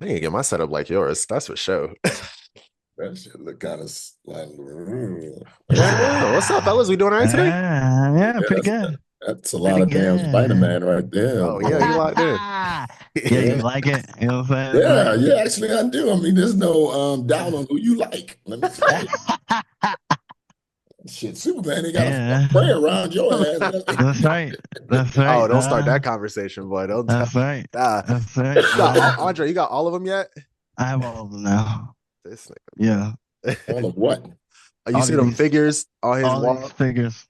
I need to get my setup like yours. That's for sure. That shit look kind of like, Yeah. What's up, fellas? We doing all right today? yeah, Yeah, pretty good. that's a lot Pretty of damn good. Spider-Man right there, Oh yeah, you boy. locked in. Yeah, you Yeah, like it? You know what I'm yeah, saying? yeah. Actually, I do. I mean, there's no doubt on who you like. Let me tell you, shit, Superman ain't got a Yeah, prayer around your ass. that's right. That's Oh, right. don't start that conversation, boy. Don't tell. That's right. Nah. That's right. You got Andre. You got all of them yet? I have all of them now. This Yeah, nigga, All bro. of what? You all see of them these, figures on his all of these wall? figures.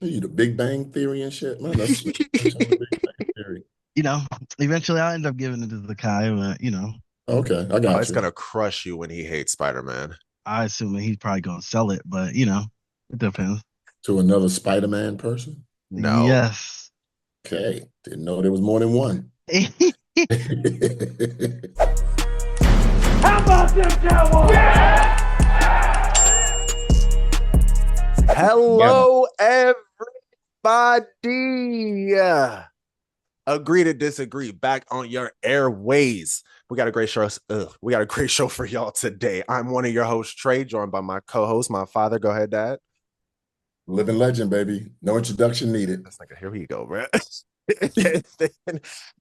You the Big Bang Theory and shit, man. That's on the Big Bang Theory. You know, eventually I'll end up giving it to the Kai, but Okay, I Oh, got it's you. gonna crush you when he hates Spider-Man. I assume that he's probably gonna sell it. But it depends. To another Spider-Man person. No. Yes. Okay, didn't know there was more than one. How about them Cowboys? Yeah! Yeah. Hello, everybody. Agree to disagree. Back on your airways. We got a great show. We got a great show for y'all today. I'm one of your hosts, Trey, joined by my co-host, my father. Go ahead, Dad. Living legend, baby. No introduction needed. That's like, here we go, bro.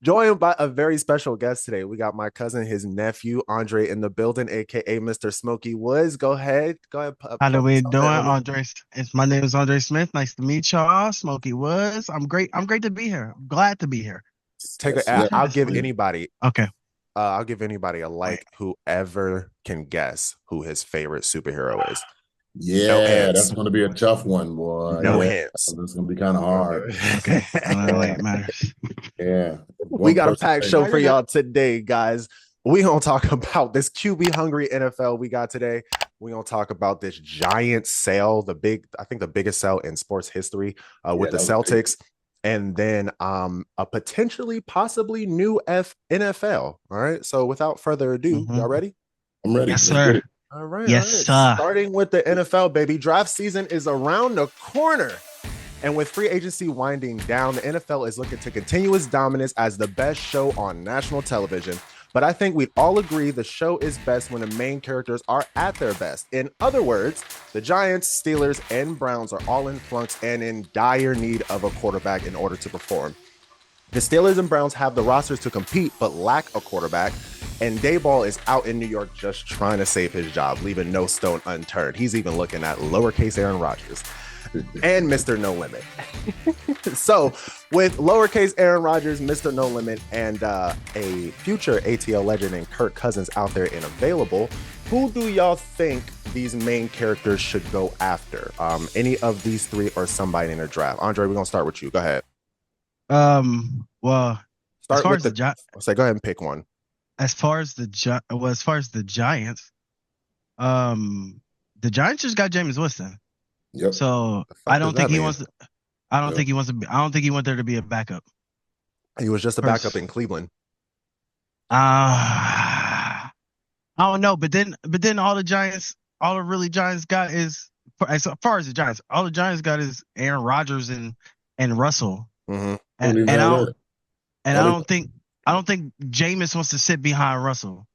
Joined by a very special guest today. We got my cousin, his nephew, Andre, in the building, aka Mr. Smokey Woods. Go ahead. Go ahead. How do Plug we yourself doing, in, homie. Andre? My name is Andre Smith. Nice to meet y'all. Smokey Woods. I'm great. I'm great to be here. I'm glad to be here. Take Yes, a. yes. I'll give anybody. Okay. I'll give anybody a Wait. like whoever can guess who his favorite superhero is. No Yeah, that's hints. going to be a tough one, boy. No Yeah, hints. that's going to be kind of hard. Okay. Yeah, Wait, matters. yeah. We One got a person packed say, show no, for you're good. y'all today, guys. We gonna talk about this QB hungry NFL we got today. We gonna talk about this giant sale, I think the biggest sale in sports history with Yeah, the that was big. Celtics, and then a potentially possibly new NFL. All right. So without further ado, y'all Hmm. ready? I'm ready. Yes, Let's get sir. it. All right, all Yes, right. sir. Starting with the NFL, baby. Draft season is around the corner. And with free agency winding down, the NFL is looking to continue its dominance as the best show on national television. But I think we'd all agree the show is best when the main characters are at their best. In other words, the Giants, Steelers, and Browns are all in flux and in dire need of a quarterback in order to perform. The Steelers and Browns have the rosters to compete, but lack a quarterback. And Dayball is out in New York just trying to save his job, leaving no stone unturned. He's even looking at lowercase Aaron Rodgers and Mr. No Limit. So, with lowercase Aaron Rodgers, Mr. No Limit, and a future ATL legend and Kirk Cousins out there and available, who do y'all think these main characters should go after? Any of these three or somebody in a draft? Andre, we're gonna start with you. Go ahead. Well, as Start far with as the the. Gi- I'll say, go ahead and pick one. as far as the Giants, the Giants just got Jameis Winston. Yep. So The fuck I does don't that think he mean? wants to. I don't Yep. think he wants to be. I don't think he wants there to be a backup. He was just a Pers- backup in Cleveland. I don't know, but then all the really Giants got is as far as the Giants, all the Giants got is Aaron Rodgers and Russell, Mm-hmm. Don't and even and I have don't that. and All I they, don't think Jameis wants to sit behind Russell.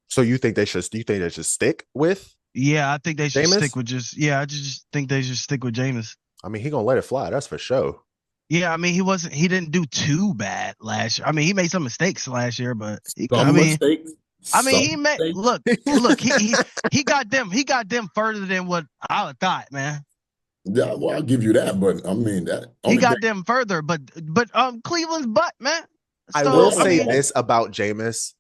So you think they should? You think they should stick with Yeah, I think they should Jameis? stick with just. Yeah, I just think they should stick with Jameis. I mean, he gonna let it fly. That's for sure. Yeah, I mean he didn't do too bad last year. I mean he made some mistakes last year, but some mistakes. he Some made mistakes. look he got them further than what I would thought, man. Yeah, well, I'll give you that, but I mean that He only thing. got them further, but Cleveland's butt, man. I will So I Yeah, say mean, this about Jameis.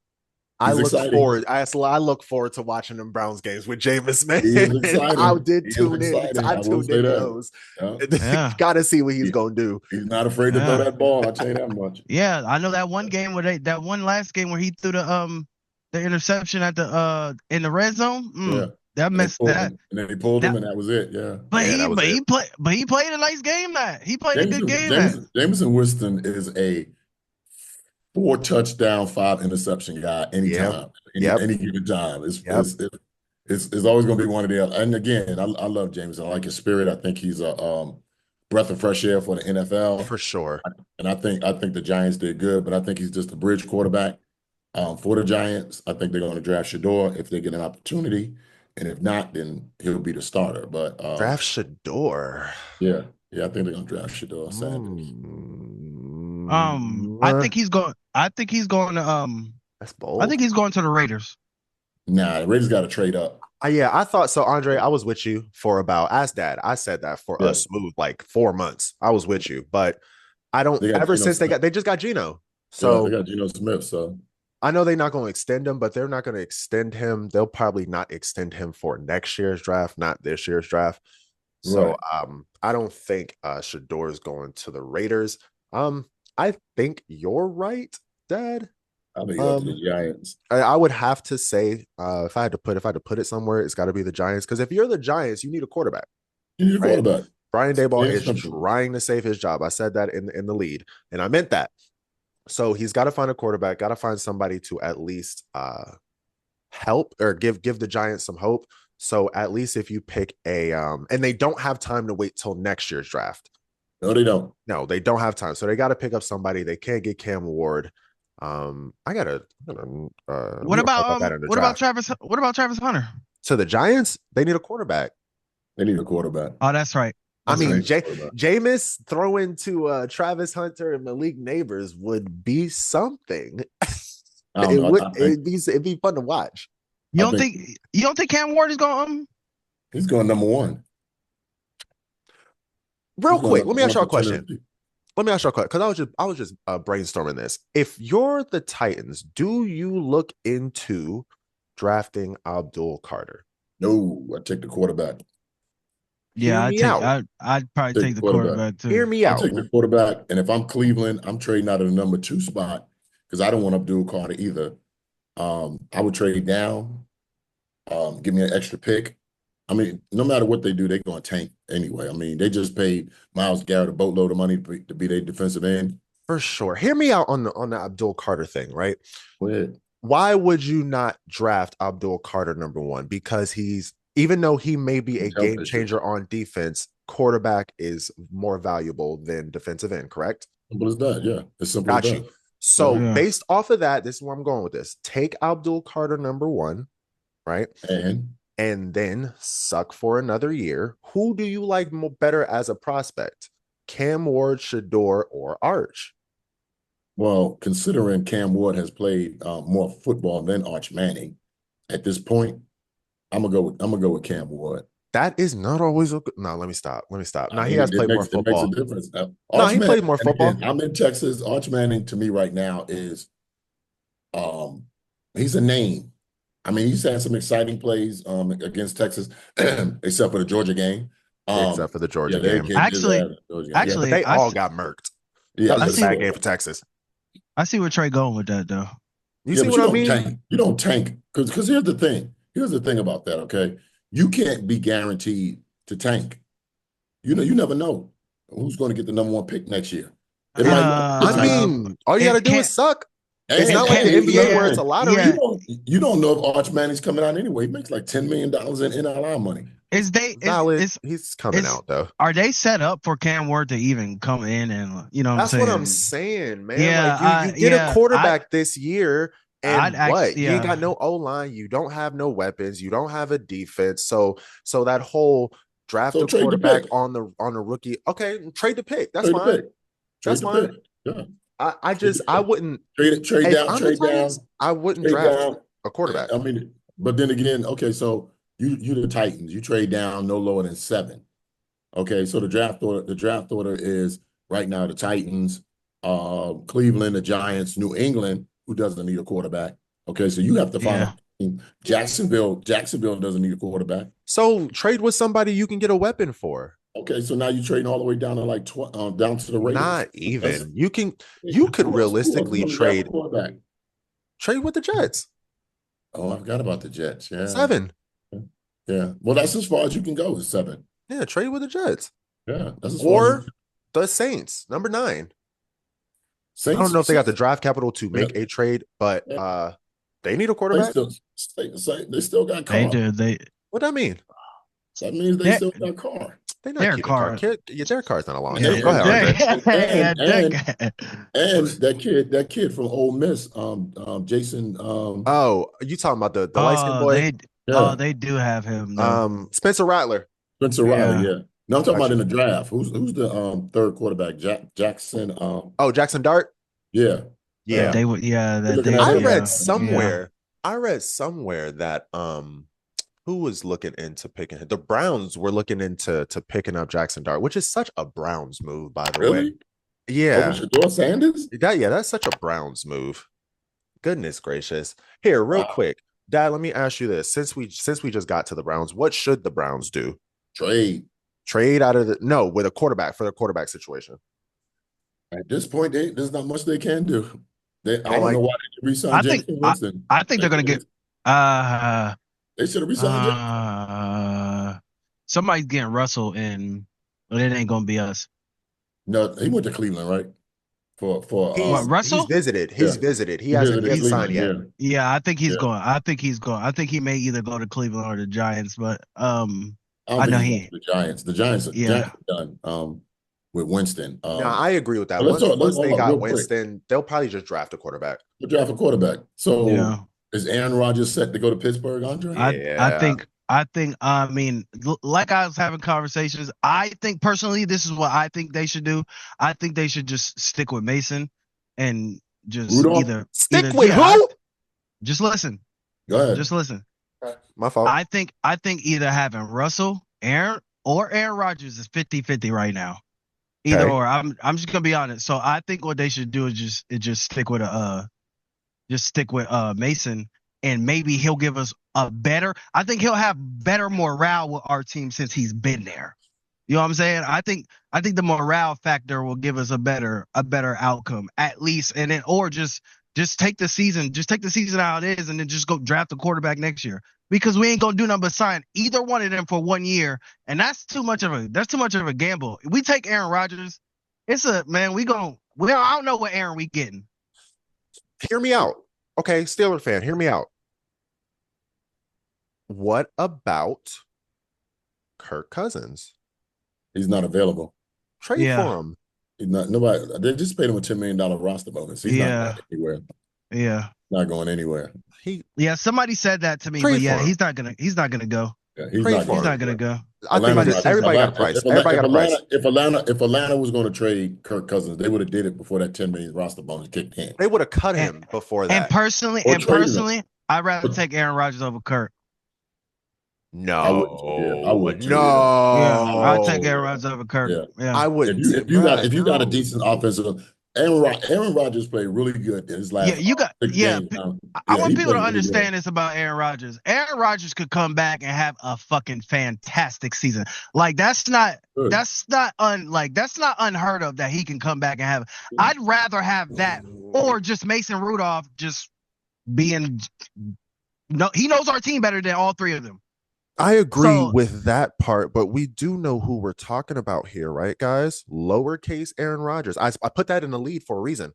I he's look exciting. forward. I look forward to watching them Browns games with Jameis, man. He is I exciting. He did is tune in. exciting. I I will tuned say into that. those. Yeah. yeah, Got to see what he's He- gonna do. he's not afraid to throw yeah, that ball. I'll tell you that much. yeah. I know that one game where that one last game where he threw the interception at the in the red zone. Yeah. That And they messed pulled that and then they pulled him, that. and that was it. Yeah. Yeah, that was it. But he played a nice game. That he played a good Jameson, game. That Jameson, Jameson Winston is a 4 touchdown, 5 interception guy Yep. anytime, Yep. any given time. Yep. It's always going to be one of the other. And again, I love Jameson. I like his spirit. I think he's a breath of fresh air for the NFL. For sure. And I think the Giants did good, but I think he's just a bridge quarterback. For the Giants, I think they're going to draft Shador if they get an opportunity, and if not, then he'll be the starter. But Draft Shador. yeah, I think they're going to draft Shador Sanders. I think he's going. I think he's going to. That's I bold. think he's going to the Raiders. Nah, the Raiders got to trade up. Yeah, I thought so, Andre. I was with you for about Ask Dad. I said that for a smooth like 4 months. I was with you, but I don't. Ever Geno since Smith. they just got Geno, Yeah, so they got Geno Smith. So I know they're not going to extend him, but they're not going to extend him. They'll probably not extend him for next year's draft, not this year's draft. So right. I don't think Shador is going to the Raiders. I think you're right, Dad. I think go to the Giants. I would have to say, if I had to put it somewhere, it's got to be the Giants. Because if you're the Giants, you need a quarterback, You need a right? quarterback. Brian Daboll Plain and is simple. trying to save his job. I said that in the lead, and I meant that. So he's got to find a quarterback, got to find somebody to at least help or give the Giants some hope. So at least if you pick and they don't have time to wait till next year's draft. No, they don't. No, they don't have time. So they got to pick up somebody. They can't get Cam Ward. I gotta. What about Travis? What about Travis Hunter? To the Giants, they need a quarterback. They need a quarterback. Oh, that's right. I mean, Jameis throwing to Travis Hunter and Malik Neighbors would be something. It'd be fun to watch. You don't think Cam Ward is going? He's going number one. Real quick, let me ask y'all a question. Because I was just brainstorming this. If you're the Titans, do you look into drafting Abdul Carter? No, I take the quarterback. Yeah, I'd probably take the quarterback too. Hear me out. I take the quarterback, and if I'm Cleveland, I'm trading out of the number 2 spot because I don't want Abdul Carter either. I would trade down, give me an extra pick. I mean, no matter what they do, they're going to tank anyway. I mean, they just paid Myles Garrett a boatload of money to be their defensive end. For sure. Hear me out on the Abdul Carter thing, right? Go ahead. Why would you not draft Abdul Carter number 1? Because even though he may be a game changer on defense, quarterback is more valuable than defensive end, correct? Simple as that, yeah. It's simple as that. So based off of that, this is where I'm going with this. Take Abdul Carter number 1, right? And then suck for another year. Who do you like better as a prospect? Cam Ward, Shador, or Arch? Well, considering Cam Ward has played more football than Arch Manning at this point, I'm gonna go with Cam Ward. That is not always a good. No, let me stop. Now he has played more football. It makes a difference. No, he played more football. Again, I'm in Texas. Arch Manning to me right now is, he's a name. I mean, he's had some exciting plays against Texas, except for the Georgia game. Except for the Georgia game. Actually, they all got murked. Yeah, that was a bad game for Texas. I see where Trey going with that, though. You see what I mean? You don't tank because here's the thing. Here's the thing about that. Okay, you can't be guaranteed to tank. You never know who's going to get the number 1 pick next year. All you got to do is suck. It's not like the NBA where it's a lottery. You don't know if Arch Manning's coming out anyway. He makes like $10 million in NIL money. He's coming out though. Are they set up for Cam Ward to even come in and that's what I'm saying, man. Yeah, you get a quarterback this year, and you ain't got no O-line, you don't have no weapons, you don't have a defense. So that whole draft a quarterback on the rookie. Okay, trade the pick. That's fine. That's fine. Yeah. I wouldn't trade down. I wouldn't draft a quarterback. I mean, but then again, okay, so you the Titans, you trade down no lower than 7. Okay, so the draft order is right now the Titans, Cleveland, the Giants, New England, who doesn't need a quarterback. Okay, so you have to find a team. Jacksonville doesn't need a quarterback. So trade with somebody you can get a weapon for. Okay, so now you're trading all the way down to down to the Raiders. Not even. You could realistically trade with the Jets. Oh, I forgot about the Jets. Yeah. 7. Yeah. Well, that's as far as you can go is 7. Yeah, trade with the Jets. Yeah. That's as far as the Saints, number 9. Saints, I don't know if they got the draft capital to make a trade, but they need a quarterback. They still got Carr. They do. What that mean? That means they still got Carr. They're not Derek keeping Carr. Carr. Derek Carr's not a long Yeah, term. Go ahead, RJ. and that kid from Ole Miss, Jason, Oh, you talking about the light skinned Oh, boy? yeah, they do have him though. Spencer Rattler. Spencer Riley, Yeah. yeah. No, I'm talking about Gotcha. in the draft. Who's the third quarterback? Jackson. Oh, Jackson Dart. Yeah, Yeah. They would. Yeah, We're that looking they. at I him. read Yeah. somewhere that who was looking into picking the Browns were looking into picking up Jackson Dart, which is such a Browns move, by the way. Really? Yeah. Over Shador Sanders? That's such a Browns move. Goodness gracious. Here, real quick. Dad, let me ask you this. Since we just got to the Browns, what should the Browns do? Trade out of with a quarterback for the quarterback situation. At this point, there's not much they can do. I don't know why they re-signed I think James Winston. I think they're gonna get. They should have re-signed James. Somebody's getting Russell in, but it ain't gonna be us. No, he went to Cleveland, right? For What, Russell? He's visited. He's visited. He hasn't signed yet. Yeah, I think he's going. I think he may either go to Cleveland or the Giants, but I know the Giants. The Giants are done with Winston. No, I agree with that. Once they got Winston, they'll probably just draft a quarterback. They'll draft a quarterback. So is Aaron Rodgers set to go to Pittsburgh, Andre? I think, I mean, like I was having conversations, I think personally, this is what I think they should do. I think they should just stick with Mason and just stick with who? Just listen. Go ahead. Just listen. My fault. I think either having Russell, Aaron Rodgers is 50-50 right now. Either or. I'm just gonna be honest. So I think what they should do is just stick with Mason. And maybe he'll give us I think he'll have better morale with our team since he's been there. You know what I'm saying? I think the morale factor will give us a better outcome at least. And then, or just take the season how it is and then just go draft a quarterback next year because we ain't going to do nothing but sign either one of them for 1 year. And that's too much of a gamble. If we take Aaron Rodgers, I don't know what Aaron we getting. Hear me out. Okay, Steeler fan, hear me out. What about Kirk Cousins? He's not available. Trade for him. He's not. Nobody. They just paid him a $10 million roster bonus. He's not going anywhere. Yeah, not going anywhere. Somebody said that to me, but he's not gonna go. Yeah, he's not gonna go. I think everybody got a price. If Atlanta was going to trade Kirk Cousins, they would have did it before that $10 million roster bonus kicked in. They would have cut him before that. And personally, I'd rather take Aaron Rodgers over Kirk. No, I would. No, I'd take Aaron Rodgers over Kirk. Yeah. I would. If you got a decent offensive. Aaron Rodgers played really good in his last. I want people to understand this about Aaron Rodgers. Aaron Rodgers could come back and have a fucking fantastic season. Like that's not unheard of that he can come back and have. I'd rather have that or just Mason Rudolph just being. No, he knows our team better than all three of them. I agree with that part, but we do know who we're talking about here, right, guys? Lowercase Aaron Rodgers. I put that in the lead for a reason.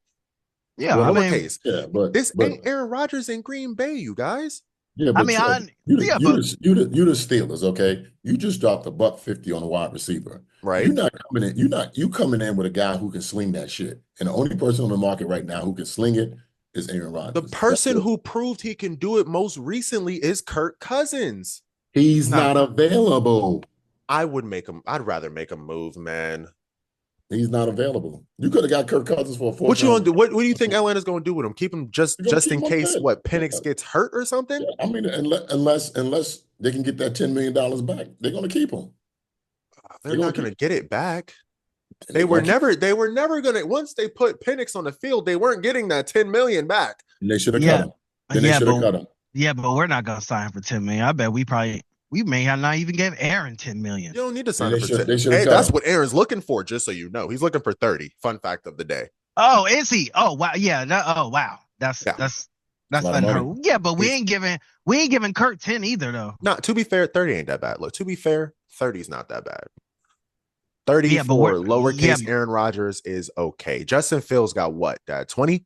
Yeah, lowercase. But this ain't Aaron Rodgers in Green Bay, you guys. Yeah, but you the Steelers, okay? You just dropped $150 on a wide receiver, right? You're not coming in. You coming in with a guy who can sling that shit, and the only person on the market right now who can sling it is Aaron Rodgers. The person who proved he can do it most recently is Kirk Cousins. He's not available. I'd rather make him move, man. He's not available. You could have got Kirk Cousins for a 4th. What you gonna do? What do you think Atlanta's gonna do with him? Keep him just in case Penix gets hurt or something? Yeah, I mean, unless they can get that $10 million back, they're gonna keep him. They're not gonna get it back. They were never gonna. Once they put Penix on the field, they weren't getting that $10 million back. And they should have cut him. Then they should have cut him. Yeah, but we're not gonna sign for $10 million. I bet we may have not even gave Aaron $10 million. You don't need to sign for $10 million. Hey, that's what Aaron's looking for, just so you know. He's looking for 30. Fun fact of the day. Oh, is he? Oh wow, yeah. Wow. That's unheard. Yeah, but we ain't giving Kurt 10 either though. No, to be fair, 30 ain't that bad. Look, to be fair, 30 is not that bad. 30 for lowercase Aaron Rodgers is okay. Justin Fields got what, Dad? 20?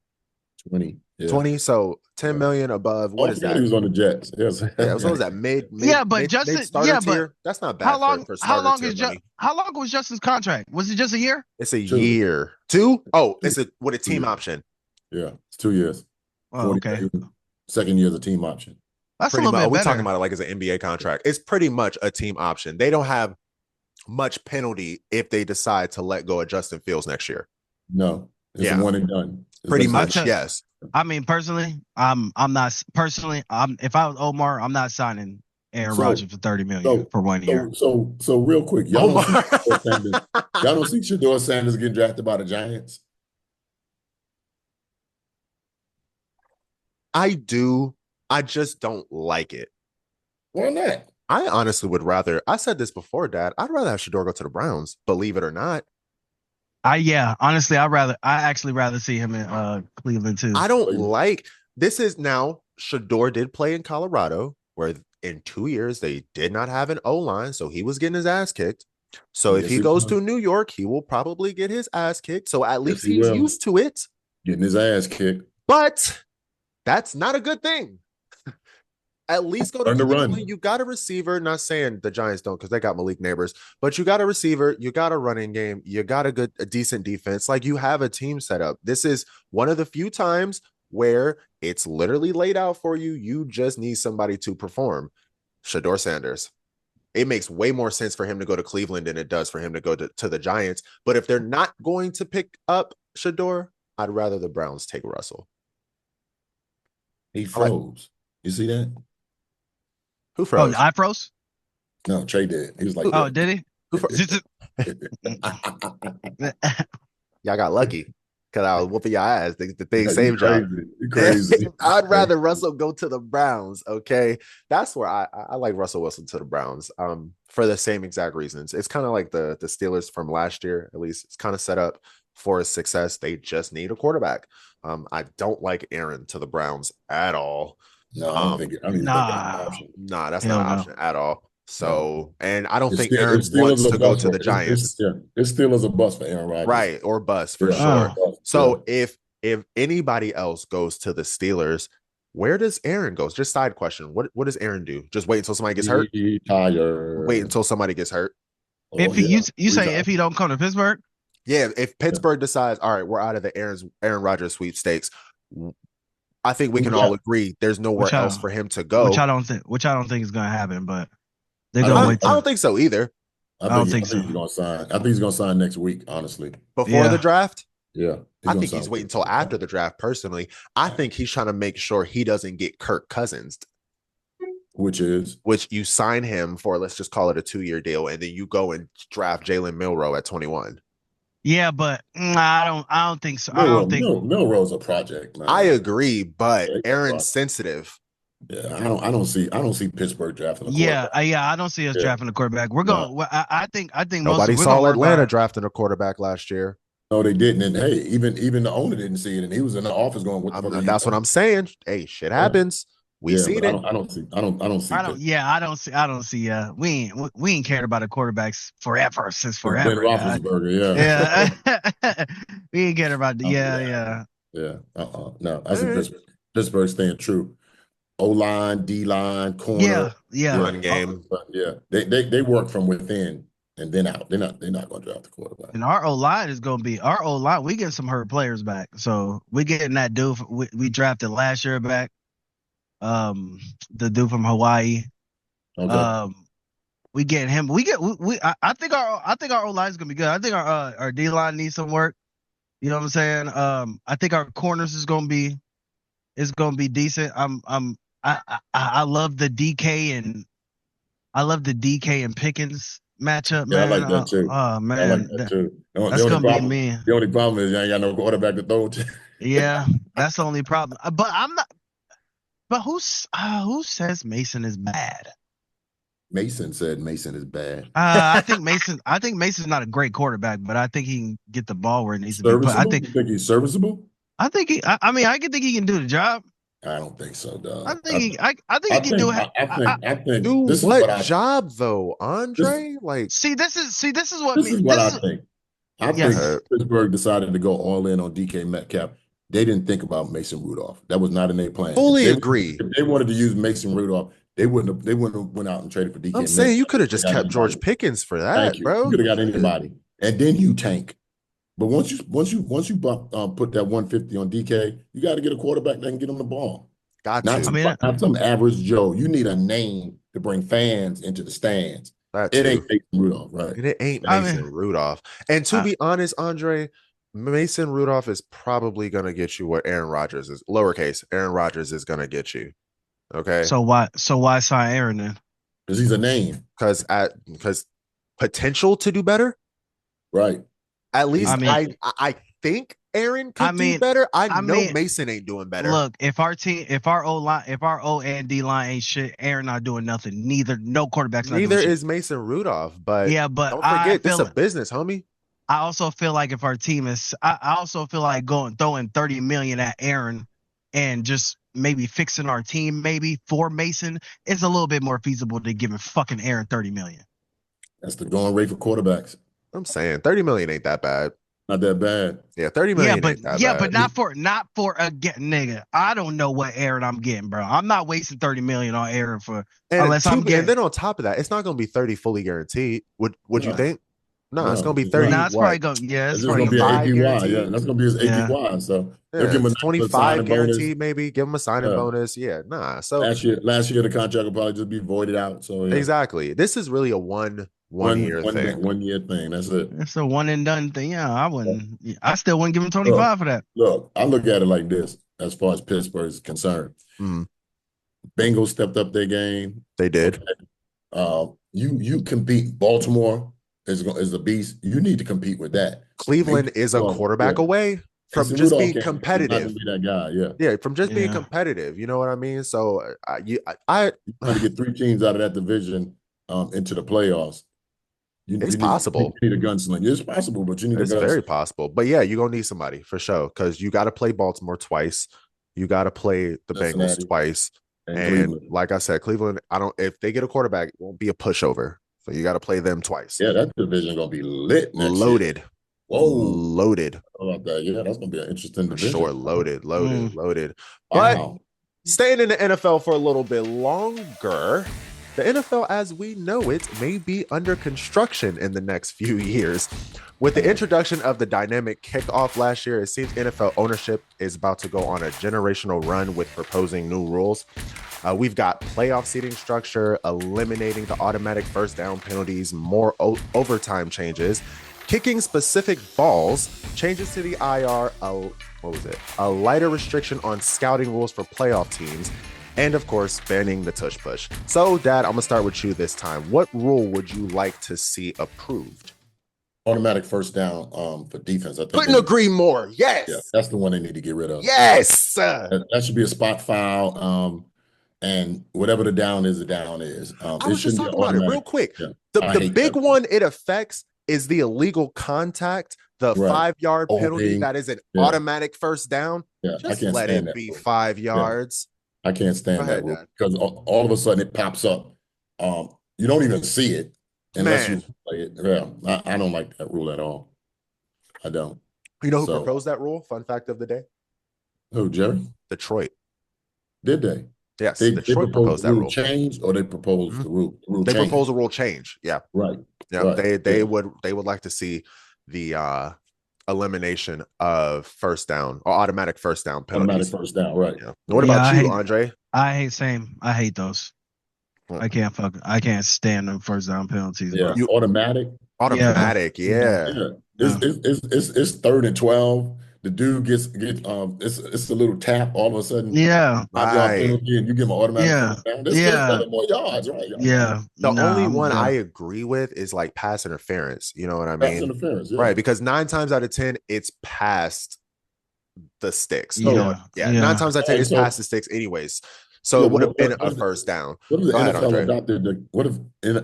20. Yeah. 20, so 10 million above. What I is forgot that? he was on the Jets. Yes. Yeah, so what was that Yeah, but mid Justin. starter Yeah, but tier? That's not how bad long? for How starter long tier is money. how long was Justin's contract? Was it just a year? It's a 2. year. 2? Oh, Two. it's a with a 2 team years. option. Yeah, it's 2 years. Oh, 40 okay. million. Second year is a team option. That's a Pretty little much. Are bit we talking better. about it like it's an NBA contract? It's pretty much a team option. They don't have much penalty if they decide to let go of Justin Fields next year. No, it's a Yeah, one and done. It's pretty basically I much. tell, Yes. I mean, personally, I'm not personally. If I was Omar, I'm not signing Aaron so Rodgers for 30 million so for 1 year. so real quick. Omar. Y'all don't see Shador Sanders getting drafted by the Giants? I do. I just don't like it. Why not? I honestly would rather. I said this before, Dad. I'd rather have Shador go to the Browns. Believe it or not. Honestly, I actually rather see him in Cleveland too. I don't like this. Is now Shador did play in Colorado, where in 2 years they did not have an O line, so he was getting his ass kicked. So if Yes, he he goes will. to New York, he will probably get his ass kicked. So at Yes, least he he's will. used to it. Getting his ass kicked. But that's not a good thing. At least go to Learn to run. Cleveland. You got a receiver. Not saying the Giants don't because they got Malik Neighbors, but you got a receiver. You got a running game. You got a decent defense. Like you have a team set up. This is one of the few times where it's literally laid out for you. You just need somebody to perform. Shador Sanders. It makes way more sense for him to go to Cleveland than it does for him to go to the Giants. But if they're not going to pick up Shador, I'd rather the Browns take Russell. He froze. You see that? Who froze? Oh, I froze. No, Trey did. He was like, Oh, did he? Who froze? Y'all got lucky because I was whooping your ass. The thing saved y'all. You crazy. I'd rather Russell go to the Browns. Okay, that's where I like Russell Wilson to the Browns. For the same exact reasons. It's kind of like the Steelers from last year. At least it's kind of set up for his success. They just need a quarterback. I don't like Aaron to the Browns at all. No, I don't even think that's an option. Nah, that's not an option at all. So, and I don't think Still, Aaron wants to go to the Giants. It's still as a bust for Aaron Rodgers. Right, or bust for Yeah. sure. So Yeah. if anybody else goes to the Steelers, where does Aaron go? Just side question. What does Aaron do? Just wait until somebody gets hurt? Tired. Wait until somebody gets hurt? If you say if he don't come to Pittsburgh, Yeah, if Pittsburgh decides, all right, we're out of the Aaron Rodgers sweepstakes, I think we can all agree there's nowhere else for him to go. which I don't think is gonna happen, but they're I gonna wait. don't think so either. I don't think so. He's gonna sign. I think he's gonna sign next week, honestly. Before the draft? Yeah. I think he's waiting until after the draft, personally. I think he's trying to make sure he doesn't get Kirk Cousins. Which you sign him for, let's just call it a 2-year deal, and then you go and draft Jalen Milroe at 21. Yeah, but I don't think so. I don't think Milroe's a project, man. I agree, but Aaron's sensitive. Yeah, I don't see Pittsburgh drafting a quarterback. I don't see us drafting a quarterback. We're going. No. I think nobody saw Atlanta drafting a quarterback last year. No, they didn't. And hey, even the owner didn't see it, and he was in the office going, "What the fuck?" That's what I'm saying. Hey, shit happens. We see it. I don't see. I don't see. We ain't cared about the quarterbacks since forever. Ben Roethlisberger, yeah. We ain't cared about yeah. No, I see Pittsburgh staying true. O-line, D-line, corner, run game. Yeah, they work from within and then out. They're not going to draft the quarterback. And our O-line is going to be our O-line. We get some hurt players back, so we getting that dude we drafted last year back. The dude from Hawaii. Okay. We get him. I think our O-line is gonna be good. I think our D-line needs some work. You know what I'm saying? I think our corners is gonna be decent. I love the DK and Pickens matchup, man. I like that too. Oh man, I like that too. That's gonna be me. The only problem is you ain't got no quarterback to throw to. Yeah, that's the only problem. But I'm not. But who says Mason is bad? Mason said Mason is bad. I think Mason's not a great quarterback, but I think he can get the ball where it needs to be. But you think he's serviceable? I think I can think he can do the job. I don't think so, dog. I think he can do it. I think do what job though, Andre? This is what I think. I think Pittsburgh decided to go all in on DK Metcalf. they didn't think about Mason Rudolph. That was not in their plan. Fully agree. If they wanted to use Mason Rudolph, they wouldn't have went out and traded for DK I'm Metcalf. saying you could have just They got kept George anybody. Pickens for that, Thank you. bro. You could have got anybody, and then you tank. But once you put that 150 on DK, you got to get a quarterback that can get him the ball. Got Not to. not some average Joe. You need a name to bring fans into the stands. That It too. ain't Mason Rudolph, right? And it ain't I Mason mean- Rudolph. And to be honest, Andre, Mason Rudolph is probably going to get you what Aaron Rodgers is. Lowercase, Aaron Rodgers is going to get you. Okay. So why sign Aaron then? Because he's a name, Because potential to do better. right? At least I mean- I think Aaron could I mean- do better. I know mean, Mason ain't doing better. Look, if our O and D line ain't shit, Aaron not doing nothing. No quarterback's not Neither doing shit. is Mason Rudolph, but Yeah, but don't I forget, this feel is a business, homie. I also feel like if our team is, I also feel like throwing $30 million at Aaron and just maybe fixing our team maybe for Mason is a little bit more feasible than giving fucking Aaron $30 million. That's the going rate for quarterbacks. I'm saying 30 million ain't that bad. Not that bad. Yeah, 30 million Yeah, but ain't that bad. but not for a nigga. I don't know what Aaron I'm getting, bro. I'm not wasting $30 million on Aaron for and, unless I'm getting. and then on top of that, it's not going to be 30 fully guaranteed. Would you No. think? No, it's No, going to be it's 30. not. Nah, it's what? probably going. Yeah, It's it's just probably gonna be an gonna APY. guaranteed. Yeah, that's gonna be his Yeah. APY. So Yeah, they'll give him a it's nice 25 signing guaranteed, bonus. maybe. Give him a signing Yeah. bonus. Yeah, nah. So Last year the contract will probably just be voided out. So yeah, exactly. This is really a one year thing. 1 year thing. That's it. It's a one and done thing. Yeah, I wouldn't. I still wouldn't give him 25 for that. Look, I look at it like this as far as Pittsburgh is concerned. Mm, Bengals stepped up their game. they did. Okay. You compete. Baltimore is a beast. You need to compete with that. Cleveland is a Well, quarterback yeah. away from Mason just Rudolph being He's not competitive. gonna be that guy. Yeah, Yeah, from just being Yeah. competitive. You know what I mean? So I you're trying to get 3 teams out of that division into the playoffs. It's possible. You need a gunslinger. It's possible, but you need It's a gunslinger. very possible. But yeah, you're gonna need somebody for sure. Because you got to play Baltimore twice. You got to play the Bengals Cincinnati twice. And And Cleveland. like I said, Cleveland, if they get a quarterback, it won't be a pushover. So you got to play them twice. Yeah, that division gonna be lit next year. Loaded. Whoa. Loaded. How about that? Yeah, that's gonna be an interesting For division. sure. Loaded. Mm. But Wow. staying in the NFL for a little bit longer, the NFL as we know it may be under construction in the next few years. With the introduction of the dynamic kickoff last year, it seems NFL ownership is about to go on a generational run with proposing new rules. We've got playoff seating structure, eliminating the automatic first down penalties, more overtime changes, kicking specific balls, changes to the IR, a lighter restriction on scouting rules for playoff teams, and of course, banning the tush push. So, Dad, I'm gonna start with you this time. What rule would you like to see approved? Automatic first down for defense. I think Couldn't agree more. Yes. Yeah, that's the one they need to get rid of. Yes. That should be a spot foul. And whatever the down is, the down is. I was just talking about it real quick. Yeah. I The hate big that. one it affects is the illegal contact, the Right. 5-yard penalty Holding. that is an Yeah. automatic first down. Yeah, I Just can't let stand it that be rule. 5 yards. I can't stand Go that ahead, rule Dad. because all of a sudden it pops up. You don't even see it unless Man. you play it. Yeah, I don't like that rule at all. I don't. You know who So- proposed that rule? Fun fact of the day: Who, Jerry? Detroit. Did they? Yes, They Detroit proposed proposed the that rule rule. change, or they proposed Mhm. the rule They change? proposed a rule change. Yeah, Right. yeah. Right. They Yeah. would like to see the elimination of first down or automatic first down Automatic penalties. first down. Right. Yeah. What Yeah, about I you, hate- Andre? I hate those. What? I can't stand them first down penalties, Yeah. bro. Automatic. Automatic, yeah. Yeah. It's 3rd and 12. The dude gets it's a little tap all of a sudden. Yeah. 5-yard Right. penalty, and you give him an automatic Yeah. first down. That's Yeah. 7 more yards, right? Yeah. The Nah, only I'm one good. I agree with is like pass interference. You know what I Pass mean? interference. Yeah. Right, because 9 times out of 10, it's past the sticks. Yeah. You know, yeah, Yeah. 9 times out of 10, And it's so- past the sticks, anyways. So Yeah, it would have been what a if- first down. What if the Go ahead, NFL Andre.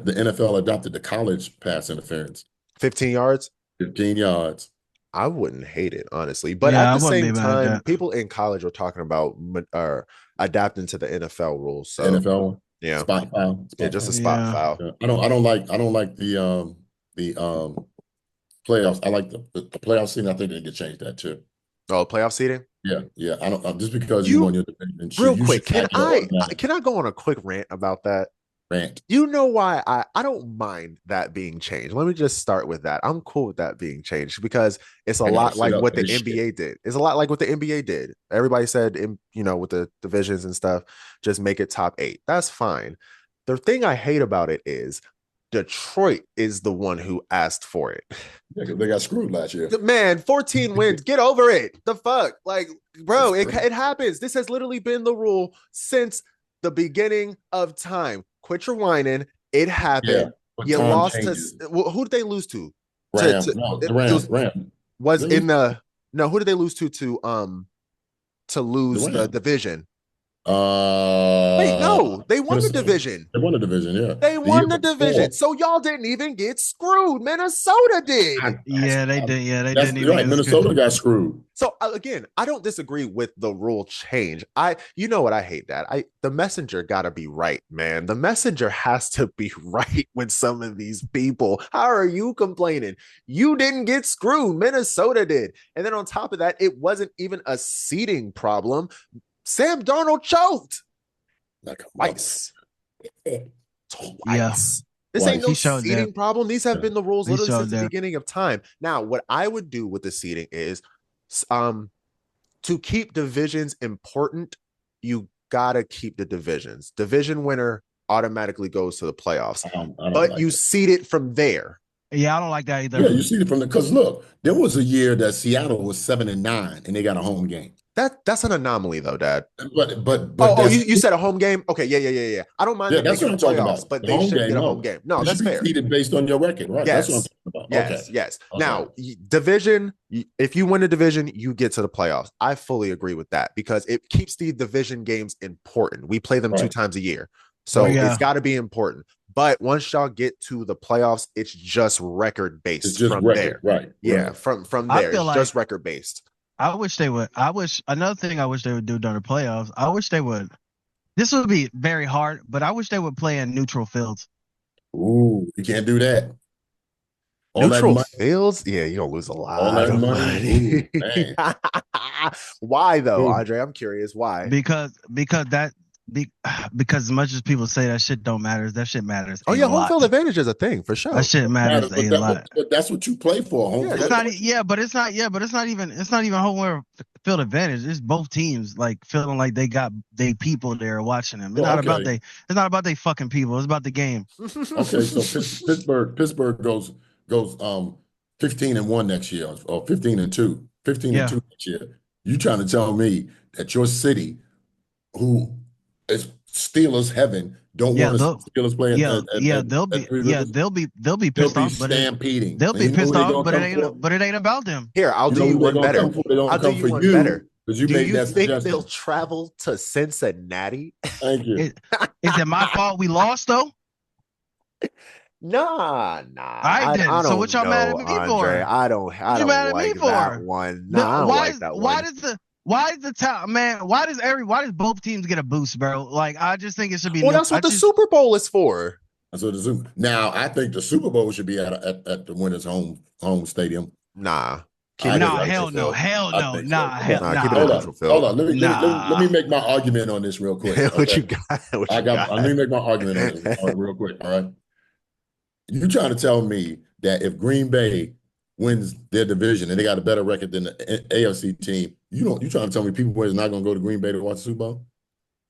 the NFL adopted the college pass interference? 15 yards. 15 yards. I wouldn't hate it, honestly. But Yeah, at I the wouldn't same be mad at time, that. people in college were talking about adapting to the NFL rules. So NFL one. yeah, Spot foul. yeah, Spot just a foul. spot Yeah. foul. Yeah. I don't like the playoffs. I like the playoff scene. I think they could change that too. Oh, playoff seeding? Yeah. I don't just because you You won your division, real you should quick, have your automatic can I go on a quick rant about that? rant. You know why I don't mind that being changed. Let me just start with that. I'm cool with that being changed because it's a I gotta lot sit like up what for the this shit. NBA did. It's a lot like what the NBA did. Everybody said, with the divisions and stuff, just make it top 8. That's fine. The thing I hate about it is Detroit is the one who asked for it. Yeah, 'cause they got screwed last year. Man, 14 wins. Get over it. The fuck? Like, bro, That's crazy. it happens. This has literally been the rule since the beginning of time. Quit your whining. It Yeah, happened. but You time lost to changes. who did they lose to? Ram, no, the Rams, Ram. Was They lose in the no, who did they lose to the lose the Rams. division? Wait, no, they won the Minnesota. division. They won the division, yeah. They The year won the division. before. So y'all didn't even get screwed. Minnesota did. Yeah, they did. Yeah, they That's didn't even right. get Minnesota screwed. got screwed. So again, I don't disagree with the rule change. You know what I hate that. The messenger got to be right, man. The messenger has to be right with some of these people. How are you complaining? You didn't get screwed. Minnesota did. And then on top of that, it wasn't even a seeding problem. Sam Darnold choked twice. Twice. Yeah. This ain't no He showed seeding that. problem. These have been the rules He literally showed since the that. beginning of time. Now, what I would do with the seeding is to keep divisions important, you gotta keep the divisions. Division winner automatically goes to the playoffs, I don't but like you that. seed it from there. Yeah, I don't like that either. Yeah, you see it from because look, there was a year that Seattle was 7-9 and they got a home game. That's an anomaly though, Dad. But Oh, that's you said a home game? Okay, yeah. I don't mind yeah, them that's making what the I'm talking playoffs, about. but The they home should game, get a home no. game. No, You that's should be fair. seeded based on your record, right? That's what I'm Yes. talking about. Yes, Okay. yes. Okay. Now, division, if you win a division, you get to the playoffs. I fully agree with that because it keeps the division games important. We play them 2 Right. times a year. So Right. Yeah. it's got to be important. But once y'all get to the playoffs, it's just record based It's just from record, there. right? Yeah, Right. from I there. feel It's like just record based. I wish they would. Another thing I wish they would do during the playoffs. I wish they would. This would be very hard, but I wish they would play in neutral fields. Ooh, you can't do that. All that Neutral money, fields? Yeah, you're gonna lose a all lot that of money. money. Ooh, man. Why though, Ooh. Andre? I'm curious why. Because as much as people say that shit don't matter, that shit matters Oh a yeah, home lot. field advantage is a thing for sure. That shit matters a lot. But that's what you play for, home Yeah, field. It's not even home field advantage. It's both teams like feeling like they got they people there watching them. It's Oh, not okay. about they fucking people. It's about the game. Okay, so Pittsburgh goes 15-1 next year, or 15-2, 15-2 next year. You trying to tell me that your city, who is Steelers heaven, don't Yeah, want to see Steelers playing they'll be they'll pissed be off, but stampeding. they'll And be you know who pissed they off, gonna come for? but it ain't about them. Here, I'll You do know you who they one gonna better. come for? They I'll don't do come you for one you better. because you Do made you that think suggestion. they'll travel to Cincinnati? Thank you. Is it my fault we lost though? Nah. I didn't. I So don't what y'all know, mad at me Andre. for? I What you don't mad at me like that for? one. Nah, I don't like that one. Why is the town man? Why does both teams get a boost, bro? Like I just think it should be. Well, that's what the Super Bowl is for. So now I think the Super Bowl should be at the winner's home stadium. Nah. Keep it Nah, at hell no, hell I no, think nah, so. hell, Nah, nah. keep it in neutral field. Hold on. Let Nah. me make my argument on this real quick. What okay? you got? What you got? Let me make my argument on this real quick. All right. You trying to tell me that if Green Bay wins their division and they got a better record than the AFC team, you trying to tell me people is not going to go to Green Bay to watch the Super Bowl?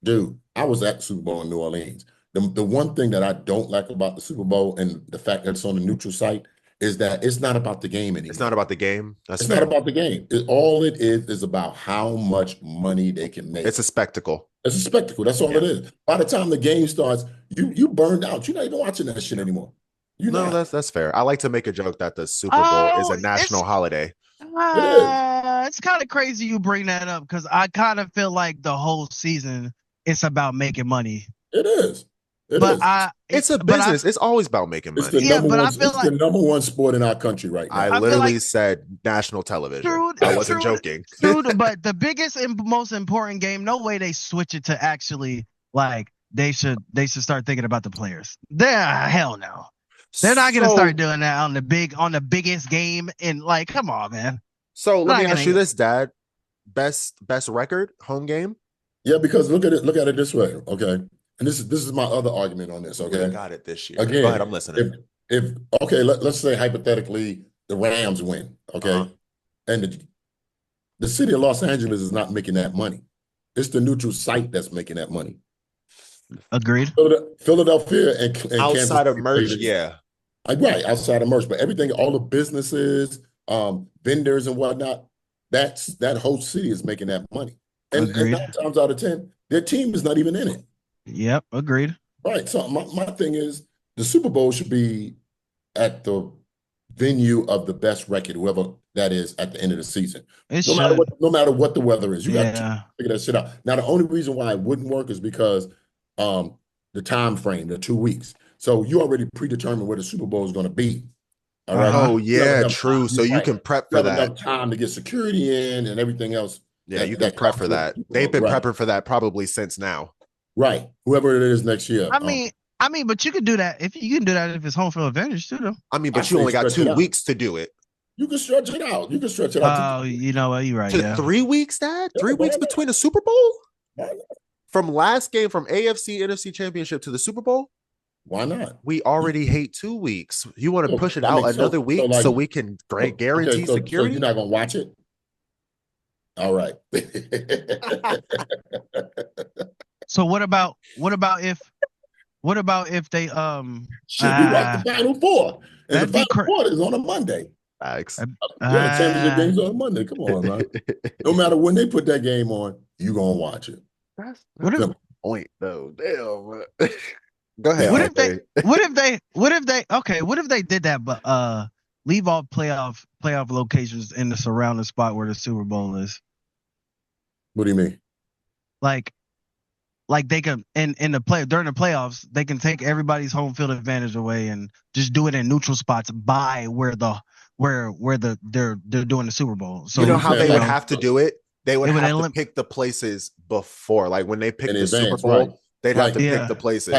Dude, I was at the Super Bowl in New Orleans. The one thing that I don't like about the Super Bowl and the fact that it's on a neutral site is that it's not about the game anymore. It's not about the game. It's not about the game. All it is about how much money they can make. It's a spectacle. It's a spectacle. That's all it is. By the time the game starts, you burned out. You're not even watching that shit anymore. That's fair. I like to make a joke that the Super Bowl is a national holiday. It's kind of crazy you bring that up because I kind of feel like the whole season it's about making money. It is. It's a business. It's always about making money. It's the number one sport in our country right now. I literally said national television. I wasn't joking. Dude, but the biggest and most important game, no way they switch it to actually like they should start thinking about the players. Hell no. They're not gonna start doing that on the biggest game and like, come on, man. So let me ask you this, Dad. best record home game. Yeah, because look at it this way, okay? And this is my other argument on this, Who really okay? got it this year? Go ahead, Again, I'm listening. if okay, let's say hypothetically the Rams win, okay? Uh-huh. And the city of Los Angeles is not making that money. It's the neutral site that's making that money. Agreed. Philadelphia and Kansas Outside of City merch, played it. yeah. Right, outside of merch, but everything, all the businesses, vendors and whatnot, that whole city is making that money. And Agreed. 9 times out of 10, their team is not even in it. Yep, agreed. Right. So my thing is the Super Bowl should be at the venue of the best record, whoever that is at the end of the season. It No matter what the weather is. You got to Yeah. figure that shit out. Now, the only reason why it wouldn't work is because the time frame, the 2 weeks. So you already predetermined where the Super Bowl is going to be. All right. Oh, You have yeah, enough true. time- So you right. can prep You for have that. enough time to get security in and everything else. Yeah, you can prep for that. They've been Right. prepping for that probably since now. Right. Whoever it is next year. I mean, but you can do that if you can do that if it's home field advantage too, though. I mean, I but you say only got stretch it 2 out. weeks to do it. You can stretch it out. You can stretch it Oh, out. you know what? You're right. To Yeah. 3 weeks, Dad? Yeah, 3 why weeks not? between the Super Bowl? Why not? From last game, from AFC, NFC Championship to the Super Bowl? Why not? We already hate 2 weeks. You want to So, push it I out mean, so- another so week like- so we can guarantee Okay, so security? you're not gonna watch it? All right. So what about if they Shit, we like the Final Four. And the that'd be Final Four is on a Monday. Facts. Yeah, the championship game's on a Monday. Come on, man. No matter when they put that game on, you gonna watch it. That's What if- the point, though. Damn. Go ahead. What if they RJ. what if they did that but leave all playoff locations in the surrounding spot where the Super Bowl is? What do you mean? Like they can in the during the playoffs, they can take everybody's home field advantage away and just do it in neutral spots by where they're doing the Super Bowl. So You know how you they said, would like- have to do it? They would They would have to elim- pick the places before. Like when they pick In the Super advance, Bowl, right. they'd have to Yeah. pick the places.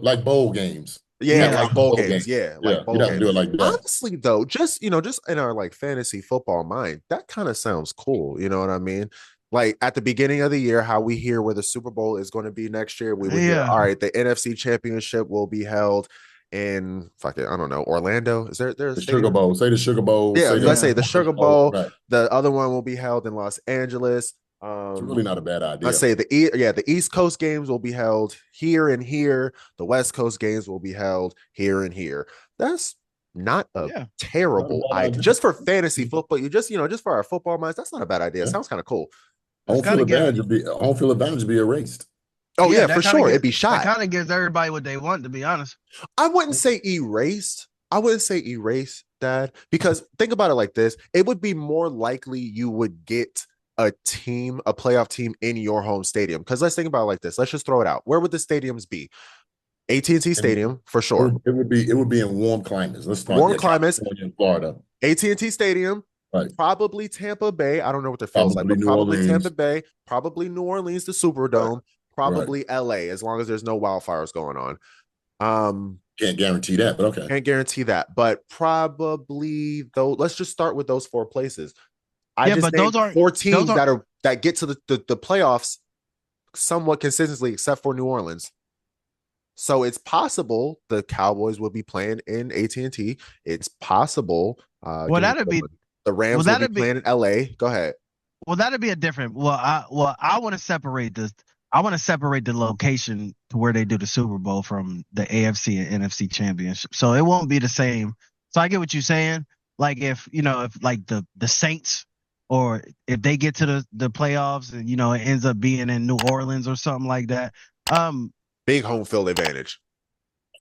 Like bowl games. Yeah, Yeah. like bowl Bowl games. games. Yeah, Yeah, like bowl you'd have to games. do it like that. Honestly, though, just in our like fantasy football mind, that kind of sounds cool. You know what I mean? Like at the beginning of the year, how we hear where the Super Bowl is going to be next year, we would hear, Yeah. all right, the NFC Championship will be held in I don't know, Orlando. Is there a The stadium? Sugar Bowl. Say the Sugar Bowl. Yeah, let's the- say the Sugar Bowl. Right. The other one will be held in Los Angeles. It's really not a bad idea. Let's say the East Coast games will be held here and here. The West Coast games will be held here and here. That's not a terrible Not a bad idea. idea. Just for fantasy football, just for our football minds, that's not a bad idea. It Yeah. sounds kind of cool. home kinda field get- advantage would be erased. Oh yeah, that for kinda sure. gives- It'd be That shot. kind of gives everybody what they want, to be honest. I wouldn't say erased. I wouldn't say erase, Dad, because think about it like this. It would be more likely you would get a playoff team in your home stadium. Because let's think about it like this. Let's just throw it out. Where would the stadiums be? AT&T Stadium, for sure. It would be in warm climates. Let's start Warm there. climates. California and Florida. AT&T Stadium, Right. probably Tampa Bay. I don't know what the feels like, Probably but New probably Orleans. Tampa Bay, probably New Orleans, the Superdome, probably LA, as long as there's no wildfires going on. Can't guarantee that, but okay. Can't guarantee that, but probably though. Let's just start with those 4 places. I Yeah, just but named those aren't- 4 teams those that get to the playoffs somewhat consistently, except for New Orleans. So it's possible the Cowboys will be playing in AT&T. It's possible. Well, that'd be- the Rams will be that'd be- playing in LA. Go ahead. Well, that'd be a different. I want to separate this. I want to separate the location to where they do the Super Bowl from the AFC and NFC championship. So it won't be the same. So I get what you're saying. Like if like the Saints, or if they get to the playoffs and it ends up being in New Orleans or something like that. Big home field advantage.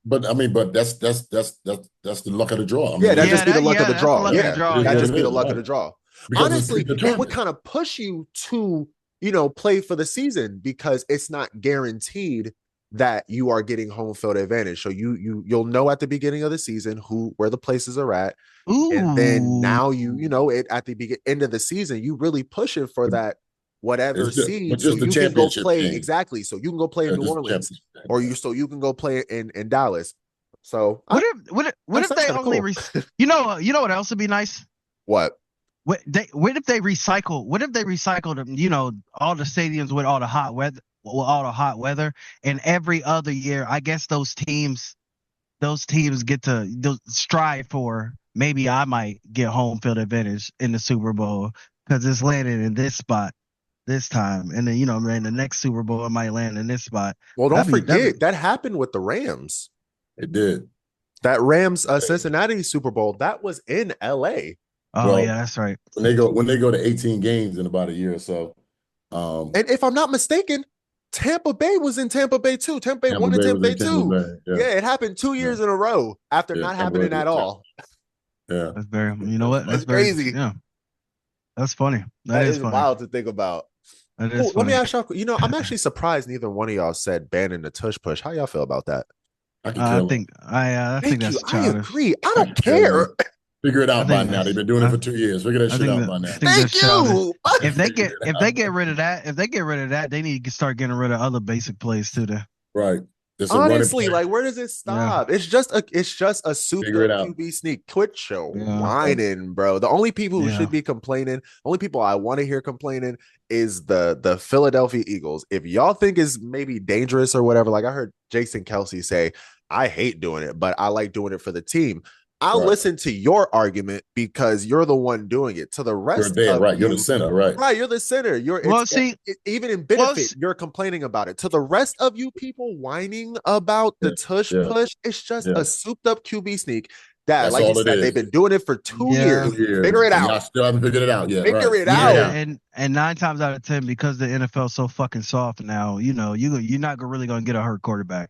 But I mean, that's the luck of the draw. I mean, Yeah, that'd just be the luck of the that's draw. the luck of the Yeah, draw. that'd Yeah, just it be the is, luck of right. the draw. because it's Honestly, it predetermined. would kind of push you to, play for the season because it's not guaranteed that you are getting home field advantage. So you'll know at the beginning of the season where the places are at, Ooh. and then now at the end of the season you really pushing for that whatever It's just- seed, but so just the you can go championship play game. exactly. So you can go play in Yeah, New just Orleans, championship. or you can go play in Dallas. So What if that they sounds kinda only cool. you know what else would be nice? what? What if they recycle? What if they recycled, all the stadiums with all the hot weather, and every other year, I guess those teams get to strive for. Maybe I might get home field advantage in the Super Bowl because it's landing in this spot this time, and then man, the next Super Bowl it might land in this spot. Well, don't forget that happened with the Rams. It did. That Rams Cincinnati Super Bowl that was in L.A. Oh yeah, that's right. When they go to 18 games in about a year or so, and if I'm not mistaken, Tampa Bay was in Tampa Bay too. Tampa Bay won in Tampa Bay too. Yeah, it happened 2 years in a row after not happening at all. Yeah, that's very. You know what? That's crazy. Yeah, that's funny. That is funny. wild to think about. That is. Let me ask y'all. I'm actually surprised neither one of y'all said banning the tush push. How y'all feel about that? I think that's childish. I agree. I don't care. Figure it out by now. They've been doing it for 2 years. Figure that shit out by now. Thank you. If they get rid of that, they need to start getting rid of other basic plays too. Right. Honestly, like where does it stop? Yeah. It's just a souped up QB sneak. Quit show whining, bro. The only people who should be complaining, only people I want to hear complaining is the Philadelphia Eagles. If y'all think is maybe dangerous or whatever, like I heard Jason Kelsey say, I hate doing it, but I like doing it for the team. I'll listen to your argument because you're the one doing it. To the rest, you're the center, right? Right, you're the center. Even in benefit, you're complaining about it. To the rest of you people whining about the tush push, it's just a souped up QB sneak. That's like you said, they've been doing it for 2 years. Figure it out. I still haven't figured it out yet. Figure it out. And 9 times out of 10, because the NFL is so fucking soft now, you're not really gonna get a hurt quarterback.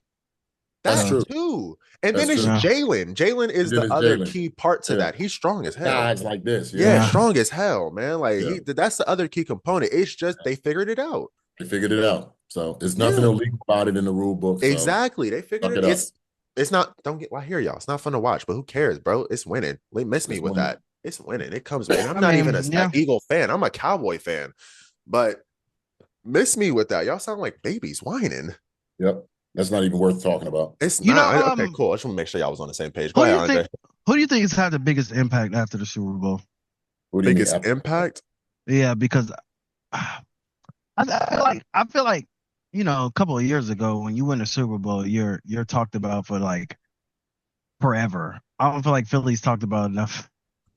That's true too. And then it's Jalen. Jalen is the other key part to that. He's strong as hell. Guys like this. Yeah, strong as hell, man. Like that's the other key component. It's just they figured it out. They figured it out. So there's nothing illegal about it in the rule book. So exactly. They figured it out. It's not, I hear y'all. It's not fun to watch, but who cares, bro? It's winning. They miss me with that. It's winning. It comes, man. I'm not even an Eagle fan. I'm a Cowboy fan. But miss me with that. Y'all sound like babies whining. Yep. That's not even worth talking about. It's not. Okay, cool. I just want to make sure y'all was on the same page. Go ahead, Andre. Who do you think has had the biggest impact after the Super Bowl? Biggest impact? Yeah, because I feel like a couple of years ago when you win the Super Bowl, you're talked about for like forever. I don't feel like Philly's talked about enough.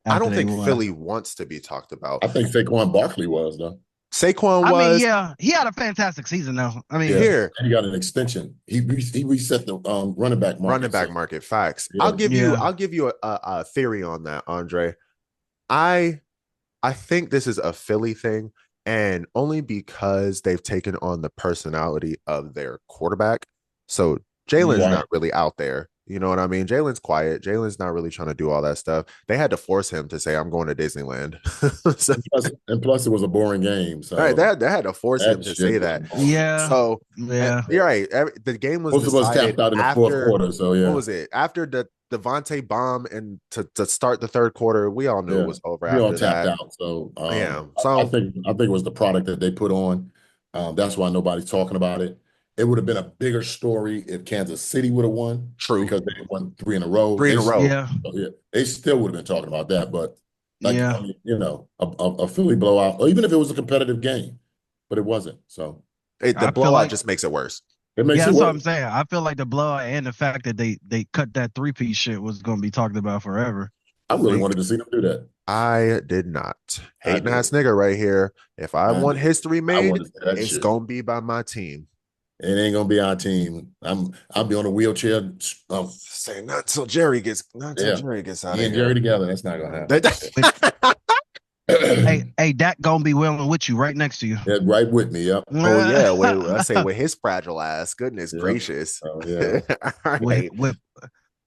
I don't think Philly wants to be talked about. I think Saquon Barkley was though. Saquon was. He had a fantastic season though. I mean, here and he got an extension. He reset the running back market. Running back market. Facts. Yeah. I'll give you a theory on that, Andre. I think this is a Philly thing, and only because they've taken on the personality of their quarterback. So Jalen's not really out there. You know what I mean? Jalen's quiet. Jalen's not really trying to do all that stuff. They had to force him to say, I'm going to Disneyland. plus, it was a boring game. So right, they had to force him to say that. Yeah. So you're right. The game was most of us tapped out in the fourth quarter. So what was it? After the Devontae bomb and to start the third quarter, we all knew it was over. We all tapped out. So So I think it was the product that they put on. That's why nobody's talking about it. It would have been a bigger story if Kansas City would have won. True. Because they won 3 in a row. Yeah. So, they still would have been talking about that. But, a Philly blowout, or even if it was a competitive game, but it wasn't. So the blowout just makes it worse. It makes it that's worse. what I'm saying. I feel like the blowout and the fact that they cut that 3-piece shit was going to be talked about forever. I really wanted to see them do that. I did not. Hating ass nigga right here. If I want history made, it's going to be by my team. It ain't gonna be our team. I'll be on a wheelchair. Saying not until Jerry gets out. Me and Jerry together. That's not gonna happen. hey, Dak gonna be willing with you, right next to you. Yeah, right with me. Yep. Oh yeah. I say with his fragile ass. Goodness gracious. Oh yeah. Right.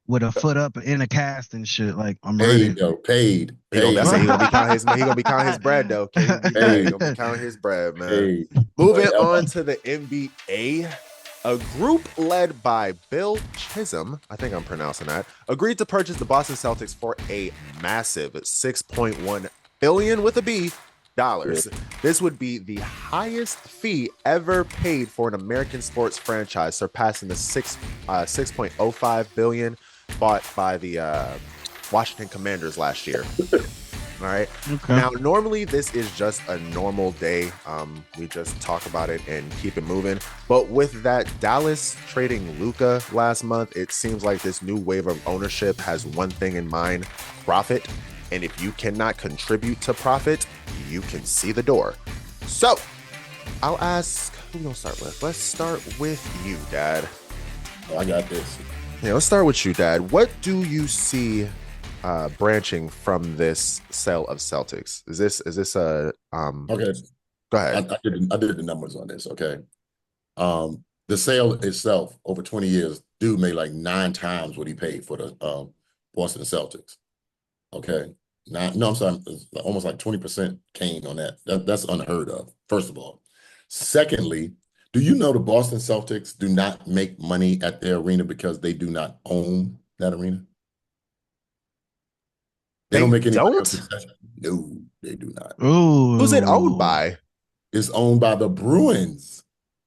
With a foot up in a cast and shit. Like I'm paid, ready. Yo, paid. He gonna be counting his bread though. He gonna be counting his bread, man. Paid. Moving on to the NBA, a group led by Bill Chisholm, I think I'm pronouncing that, agreed to purchase the Boston Celtics for a massive $6.1 billion with a B dollars. This would be the highest fee ever paid for an American sports franchise, surpassing the 6.05 billion bought by the Washington Commanders last year. All right. Okay. Now, normally this is just a normal day. We just talk about it and keep it moving. But with that Dallas trading Luka last month, it seems like this new wave of ownership has one thing in mind: profit. And if you cannot contribute to profit, you can see the door. So I'll ask, who we gonna start with? Let's start with you, Dad. Oh, I got this. Yeah, let's start with you, Dad. What do you see branching from this sale of Celtics? Is this a Okay, go ahead. I did the numbers on this. Okay, the sale itself over 20 years, dude made like 9 times what he paid for the Boston Celtics. Okay, no, I'm sorry, it's almost like 20% gain on that. That's unheard of. First of all, secondly, do you know the Boston Celtics do not make money at their arena because they do not own that arena? They don't make any money on don't? concession. No, they do not. Ooh. Who's it owned by? It's owned by the Bruins.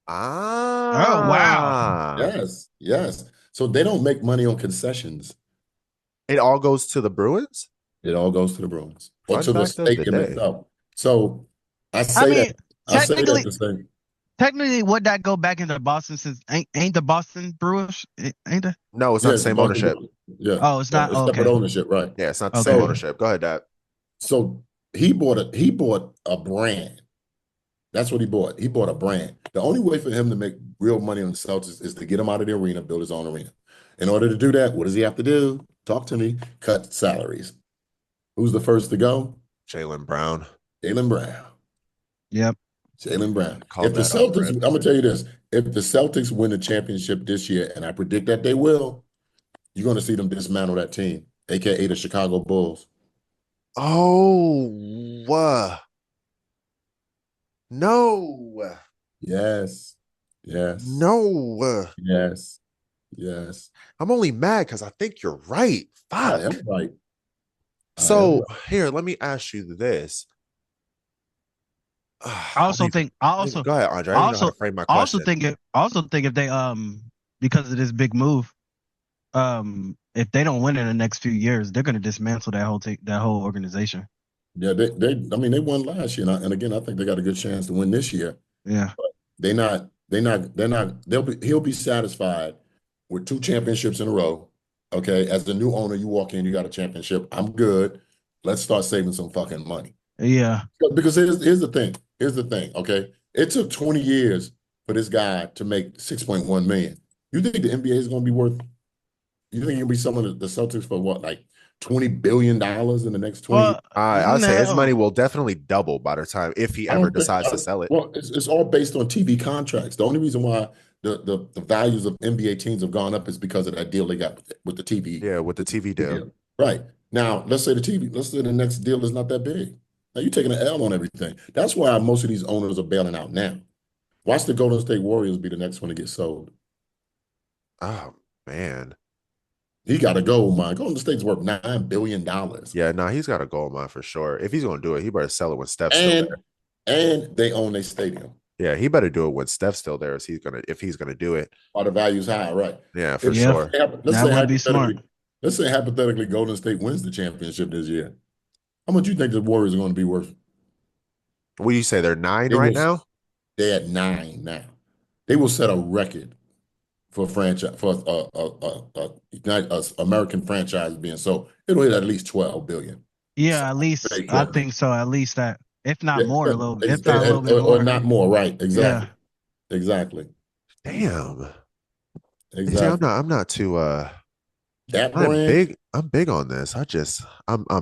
Oh, wow. Yes, yes. So they don't make money on concessions. It all goes to the Bruins? It all goes to the Bruins or Fun to the fact of the stadium day. itself. So I I say mean, that I say that technically, to say, technically, would that go back into Boston since ain't the Boston Brewers? Ain't the? No, it's not yeah, the it's the same Boston ownership. Bruins. Yeah, Oh, it's yeah, not. it's separate Okay. ownership, right? Yeah, it's not the same Okay. ownership. Go ahead, Dad. So he bought a brand. That's what he bought. He bought a brand. The only way for him to make real money on the Celtics is to get him out of the arena, build his own arena. In order to do that, what does he have to do? Talk to me. Cut salaries. Who's the first to go? Jaylen Brown. Jaylen Brown. Yep. Jaylen Brown. Called If the that Celtics, already. I'm gonna tell you this: if the Celtics win the championship this year, and I predict that they will, you're gonna see them dismantle that team, aka the Chicago Bulls. Oh, no. Yes, yes, No. yes, yes. I'm only mad because I think you're right. I Fuck. am right. I am So right. here, let me ask you this. I also think. Go ahead, Andre. I don't even know how Also, to frame my also question. think. Also think if they because of this big move, if they don't win in the next few years, they're gonna dismantle that whole organization. Yeah, I mean, they won last year, and again, I think they got a good chance to win this year. Yeah. He'll be satisfied with 2 championships in a row. Okay, as the new owner, you walk in, you got a championship. I'm good. Let's start saving some fucking money. Yeah. Because here's the thing. Here's the thing. Okay, it took 20 years for this guy to make 6.1 million. You think the NBA is going to be worth? You think he'll be selling the Celtics for what, like $20 billion in the next 20 years? Well, I'd say his money no. will definitely double by the time if he I ever don't think. decides to sell it. Well, it's all based on TV contracts. The only reason why the values of NBA teams have gone up is because of that deal they got with the TV. Yeah, with the TV deal. Yeah. Right. Now, let's say the next deal is not that big. Now you're taking an L on everything. That's why most of these owners are bailing out now. Watch the Golden State Warriors be the next one to get sold. Oh man. He got to go, man. Golden State's worth $9 billion. Yeah, no, he's got a goal in mind for sure. If he's gonna do it, he better sell it when Steph's still there. And they own their stadium. Yeah, he better do it when Steph's still there if he's gonna do it. Or the value's high, right? Yeah, for Yeah. sure. That would be smart. Let's say hypothetically Golden State wins the championship this year. How much do you think the Warriors are going to be worth? What do you say? They're 9 They right will- now? They're at 9 now. They will set a record for franchise for American franchise being sold. It'll hit at least 12 billion. Yeah, at least very I close. think so. At least that, if not more, a little, Ex- if not a little bit more. or not more, right? Exactly. Yeah. Exactly. Damn. See, Exactly. I'm not too That brand. I'm big on this. I'm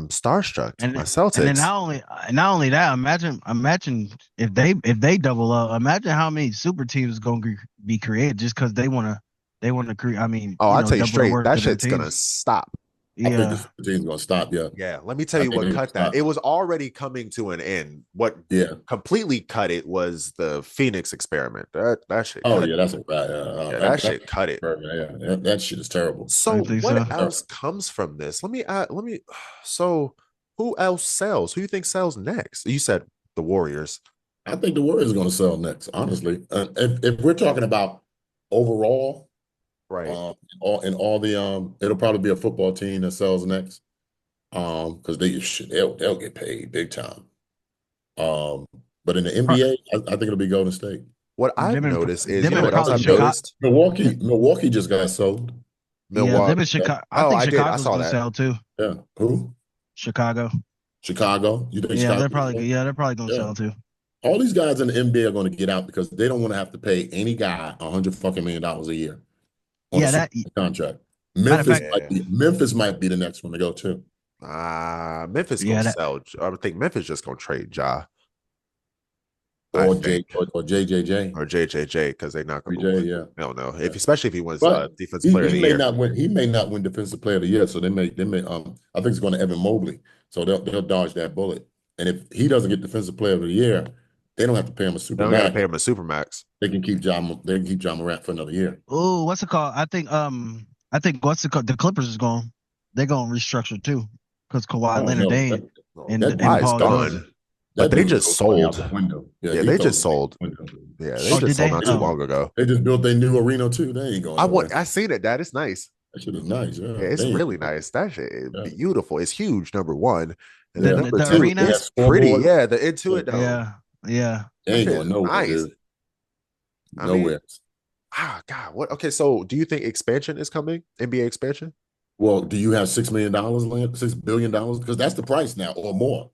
starstruck. And My and Celtics. then not only that, imagine if they double up. Imagine how many super teams going to be created just because they want to create. I mean, Oh, I'll tell you double the straight, work that of their shit's gonna teams. stop. I think Yeah. this team's going to stop. Yeah. Yeah, let me tell I you think what they're cut gonna that. stop. It was already coming to an end. What Yeah. completely cut it was the Phoenix experiment. That shit. Oh cut yeah, it. that's a right. That shit cut it. Yeah, that shit is terrible. So I think what so. else comes from this? Let me so who else sells? Who you think sells next? You said the Warriors. I think the Warriors are going to sell next. Honestly, if we're talking about overall, Right. all the it'll probably be a football team that sells next. because they'll get paid big time. But in the NBA, I think it'll be Golden State. What I've Them in, noticed is, you them know in what else probably I've Chicago. noticed? Milwaukee just got sold. Yeah, them in Milwaukee. Chicago. I Oh, think I did. I Chicago's saw gonna that. sell too. Yeah. Who? Chicago. Chicago. You think Yeah, Chicago? they're probably gonna Yeah. sell too. All these guys in the NBA are going to get out because they don't want to have to pay any guy $100 million a year on a Yeah, super that contract. matter of fact, Memphis might be the next one to go too. Memphis yeah, gonna that sell. I think Memphis just gonna trade Ja. I Or think, JJJ. or JJJ, because they're not gonna. BJ, yeah. I don't know Yeah. especially if he wins But defensive player of he the may year. not win. He may not win defensive player of the year. So they may I think it's going to Evan Mobley. So they'll dodge that bullet. And if he doesn't get defensive player of the year, they don't have to pay him a They super don't got to max. pay him a super max. They can keep John Morant for another year. oh, what's it called? I think what's it called? The Clippers is going. They're gonna restructure too because Kawhi Oh Leonard no, and that Why is Paul George. gone? But that they dude just throws money out sold. the window. Yeah, he they throws just money out sold. the window. Yeah, they Oh, just did sold they? not too long ago. They just built their new arena too. They ain't going nowhere. I seen it, Dad. It's nice. That shit is nice. Yeah, Yeah, it's They ain't- really nice. That shit is yeah. beautiful. It's huge, number one. And then Yeah. number The two, arena? it's Yeah, pretty. scoreboard. Yeah, the Intuit Dome. Yeah, yeah. They That ain't shit going is nowhere, nice. dude. I mean, Nowhere. God, what? Okay, so do you think expansion is coming? NBA expansion? Well, do you have $6 million, $6 billion? Because that's the price now or more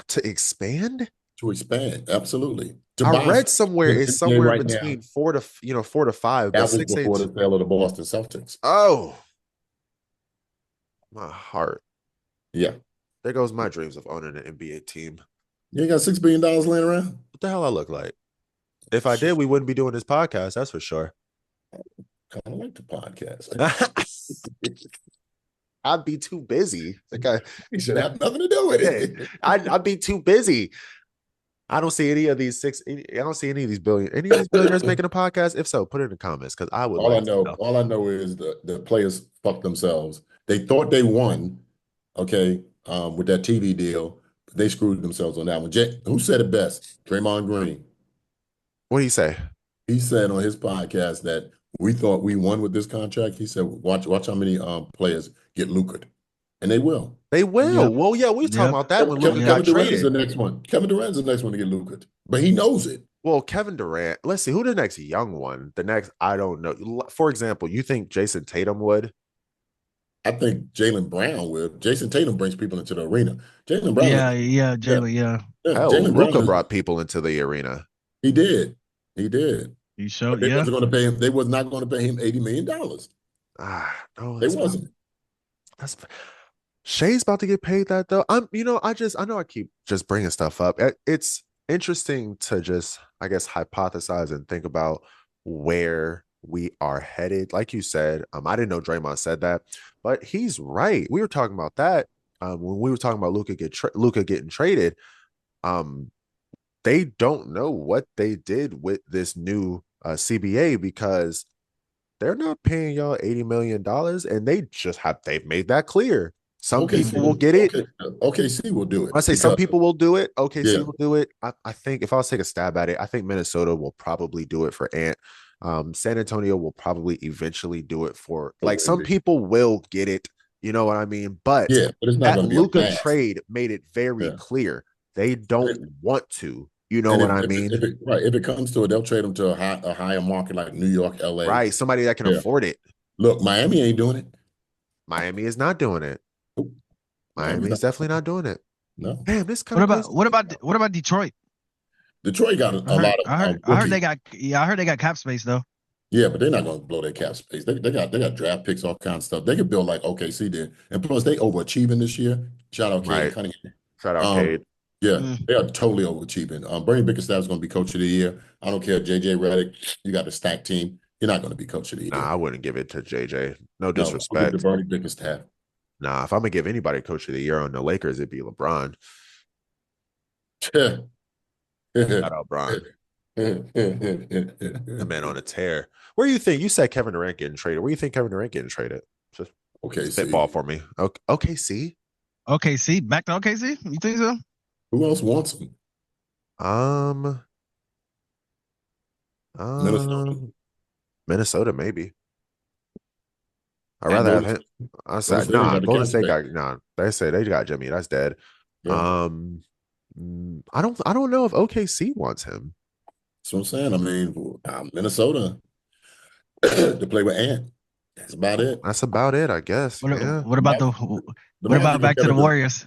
To expand? to expand. Absolutely. To I buy read somewhere the it's NBA somewhere right now. between 4 to 5, but That was 6 before 8. the sale of the Boston Celtics. Oh, my heart. Yeah. There goes my dreams of owning an NBA team. You ain't got $6 billion laying around? What the hell I look like? If I did, we wouldn't be doing this podcast. That's for sure. Kind of like the podcast. I'd be too busy. You should have nothing to do with it. I'd be too busy. I don't see any of these billionaires making a podcast. If so, put it in the comments because I would. All I know is the players fucked themselves. They thought they won, okay, with that TV deal. But they screwed themselves on that one. Who said it best? Draymond Green. What do you say? He said on his podcast that we thought we won with this contract. He said, "Watch how many players get lucrated, and they will. They will. Yep. Well, yeah, we were talking about that when Luka Kevin got Durant is traded. the next one. Kevin Durant's the next one to get lucrated, but he knows it. Well, Kevin Durant. Let's see who the next young one. The next, I don't know. For example, you think Jason Tatum would? I think Jaylen Brown will. Jason Tatum brings people into the arena. Jaylen Brown. Yeah, Jalen. Yeah. Hell, Jaylen Brown Luka brought people into the arena. He did. You showed. They Yeah. wasn't going to pay him. They was not going to pay him $80 million. No, They wasn't. That's Shay's about to get paid that though. I know I keep just bringing stuff up. It's interesting to just, I guess, hypothesize and think about where we are headed. Like you said, I didn't know Draymond said that, but he's right. We were talking about that when we were talking about Luka getting traded. They don't know what they did with this new CBA because they're not paying y'all $80 million, and they've made that clear. Some people will get it. OKC will do it. I say some people will do it. OKC Yeah. will do it. I think if I was to take a stab at it, I think Minnesota will probably do it for Ant. San Antonio will probably eventually do it for some people will get it. You know what I mean? But yeah, but it's not that going to be Luka trade made it very clear they don't want to. You know what I mean? If it comes to it, they'll trade them to a higher market like New York, LA. Right, somebody that can afford it. Look, Miami ain't doing it. Miami is not doing it. Nope. Miami is definitely not doing it. No. Damn, this kind of What about Detroit? Detroit got a lot of. I heard they got cap space though. Yeah, but they're not going to blow their cap space. They got draft picks, all kinds of stuff. They could build like OKC did, and plus they overachieving this year. Shout out Cade Cunningham. Shout out Cade. Yeah, they are totally overachieving. Bernie Bickerstaff is going to be coach of the year. I don't care. JJ Redick, you got the stack team. You're not going to be coach of the year. Nah, I wouldn't give it to JJ. No disrespect. I'll give it to Bernie Bickerstaff. Nah, if I'm gonna give anybody coach of the year on the Lakers, it'd be LeBron. Shout out Bron. The man on a tear. Where do you think? You said Kevin Durant getting traded. Where do you think Kevin Durant getting traded? Just spitball for me. OKC. OKC. Back to OKC? You think so? Who else wants him? Minnesota maybe. I'd I rather have noticed him. I Golden said, State ain't nah, got the Golden cap State space. got nah. They say they got Jimmy. That's dead. Yeah. I don't know if OKC wants him. That's what I'm saying. I mean, Minnesota to play with Ant. That's about it. That's about it, I guess. Yeah. What about The what Mavs about even back to the Kevin Durant. Warriors?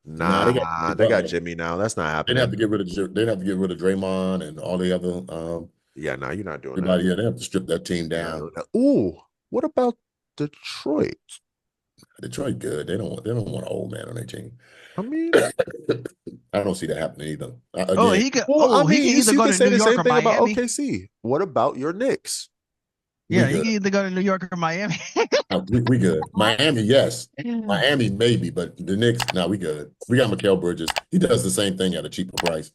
Nah, they got Jimmy They got Butler. Jimmy now. That's not They'd have happening. to get rid of. They'd have to get rid of Draymond and all the other Yeah, no, you're not doing that. everybody. Yeah, they have to strip that team You're not down. doing that. Ooh, what about Detroit? Detroit good. They don't want an old man on their team. I mean, I don't see that happening either. Oh, Again, he could. well, I Oh, he mean, can either you go could to say New the York same or thing about Miami. OKC. What about your Knicks? Yeah, we he good. can either go to New York or Miami. We good. Miami, yes. Miami, maybe, but the Knicks, no, we good. We got Mikal Bridges. He does the same thing at a cheaper price.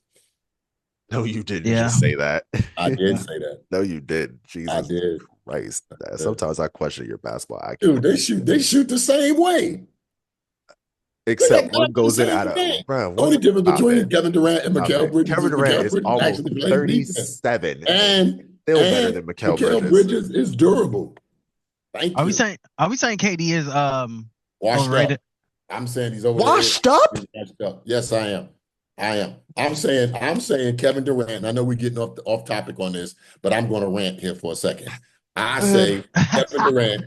No, you didn't Yeah. just say that. I did say that. No, you did. I Jesus did. Christ. Sometimes I question your basketball IQ. Dude, they shoot the same way. Except They one got goes the in same out of game. bro. The only difference Stop between it. Kevin Durant and Stop Mikal it. Bridges Kevin is Durant Mikal is Bridges almost actually plays defense. 37 And still better than Mikal Bridges. Bridges is durable. Thank Are you. we saying KD is Washed overrated? up. I'm saying he's overrated. Washed up? Washed up. Yes, I am. I'm saying Kevin Durant, and I know we're getting off topic on this, but I'm going to rant here for a second. I say Kevin Durant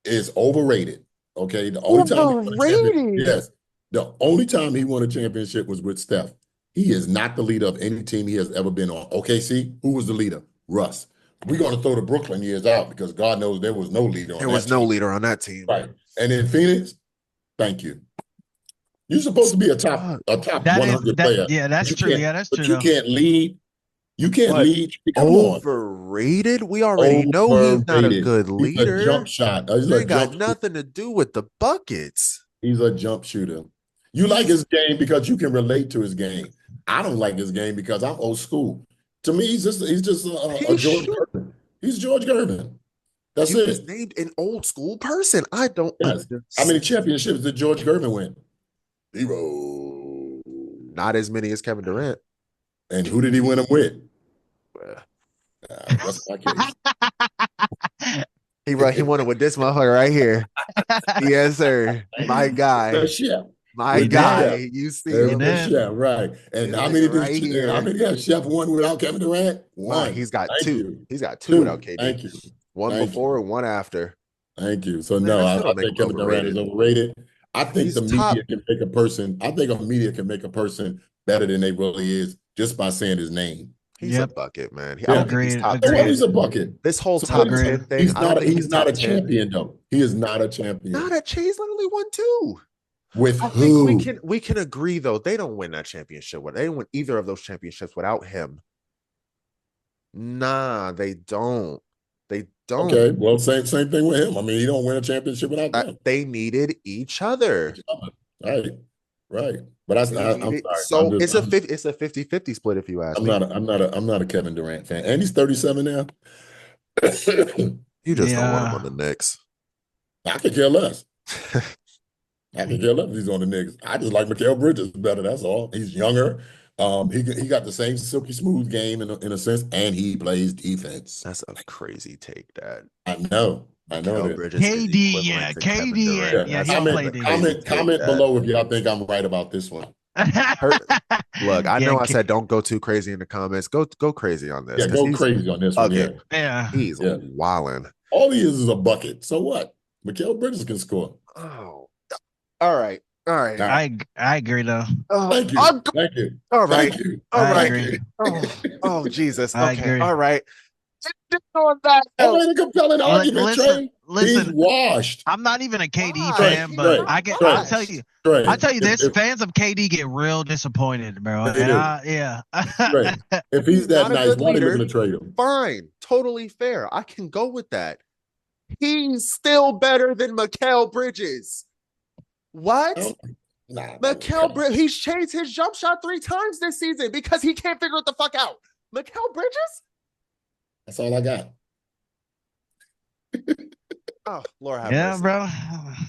is overrated. Okay. The only time he won a championship, yes. The only time he won a championship was with Steph. He is not the leader of any team he has ever been on. OKC, who was the leader? Russ. We're going to throw the Brooklyn years out because God knows there was no leader on that team. There was no leader on that team. Right. And in Phoenix, thank you. You're supposed to be a top 100 player. Yeah, that's true. Yeah, that's true. But you can't lead. You can't lead. Come Overrated? We already know he's not a good leader. He's a jump shot. He got nothing to do with the buckets. He's a jump shooter. You like his game because you can relate to his game. I don't like his game because I'm old school. To me, he's just a George Gervin. He's George Gervin. That's it. He's named an old school person. I don't understand. How many championships did George Gervin win? 0. Not as many as Kevin Durant. And who did he win them with? That's my case. He won it with this motherfucker right here. Yes, sir. My guy. My guy. You see him. Chef, right. And how many has Chef won without Kevin Durant? One. He's got two. He's got two without KD. Thank you. One before and one after. Thank you. So no, I think Kevin Durant is overrated. I think the media can make a person. I think a media can make a person better than they really is just by saying his name. He's a bucket, man. Agreed. He's a bucket. This whole top 10 thing. He's not a champion, though. He is not a champion. Not a chase. Literally won two. With I who? think we can agree though. They don't win that championship. They didn't win either of those championships without him. Nah, they don't. They don't. Okay, well, same thing with him. I mean, he don't win a championship without them. They needed each other. Right. But that's not. I'm sorry. So it's a 50-50 split if you ask me. I'm not a Kevin Durant fan, and he's 37 now. You just don't want him on the Knicks. I could care less. I could care less if he's on the Knicks. I just like Mikal Bridges better. That's all. He's younger. He got the same silky smooth game in a sense, and he plays defense. That's a crazy take, Dad. I know. KD, yeah, KD, yeah. Comment below if y'all think I'm right about this one. Look, I know I said don't go too crazy in the comments. Go crazy on this. Yeah, go crazy on this one. Yeah, he's wilding. All he is a bucket. So what? Mikal Bridges can score. Oh, all right. I agree though. Thank you. All right. Thank you. All right. Oh, Jesus. Okay. I agree. All right. On that. A compelling argument, Trey. Listen, he's washed. I'm not even a KD fan, but I'll tell you. I'll tell you this: fans of KD get real disappointed, bro. And if he's that nice, why are they going to trade him? Fine, totally fair. I can go with that. He's still better than Mikal Bridges. What? Mikal Bridges, he's changed his jump shot 3 times this season because he can't figure it the fuck out. Mikal Bridges? That's all I got. Oh, Lord have mercy. Bro.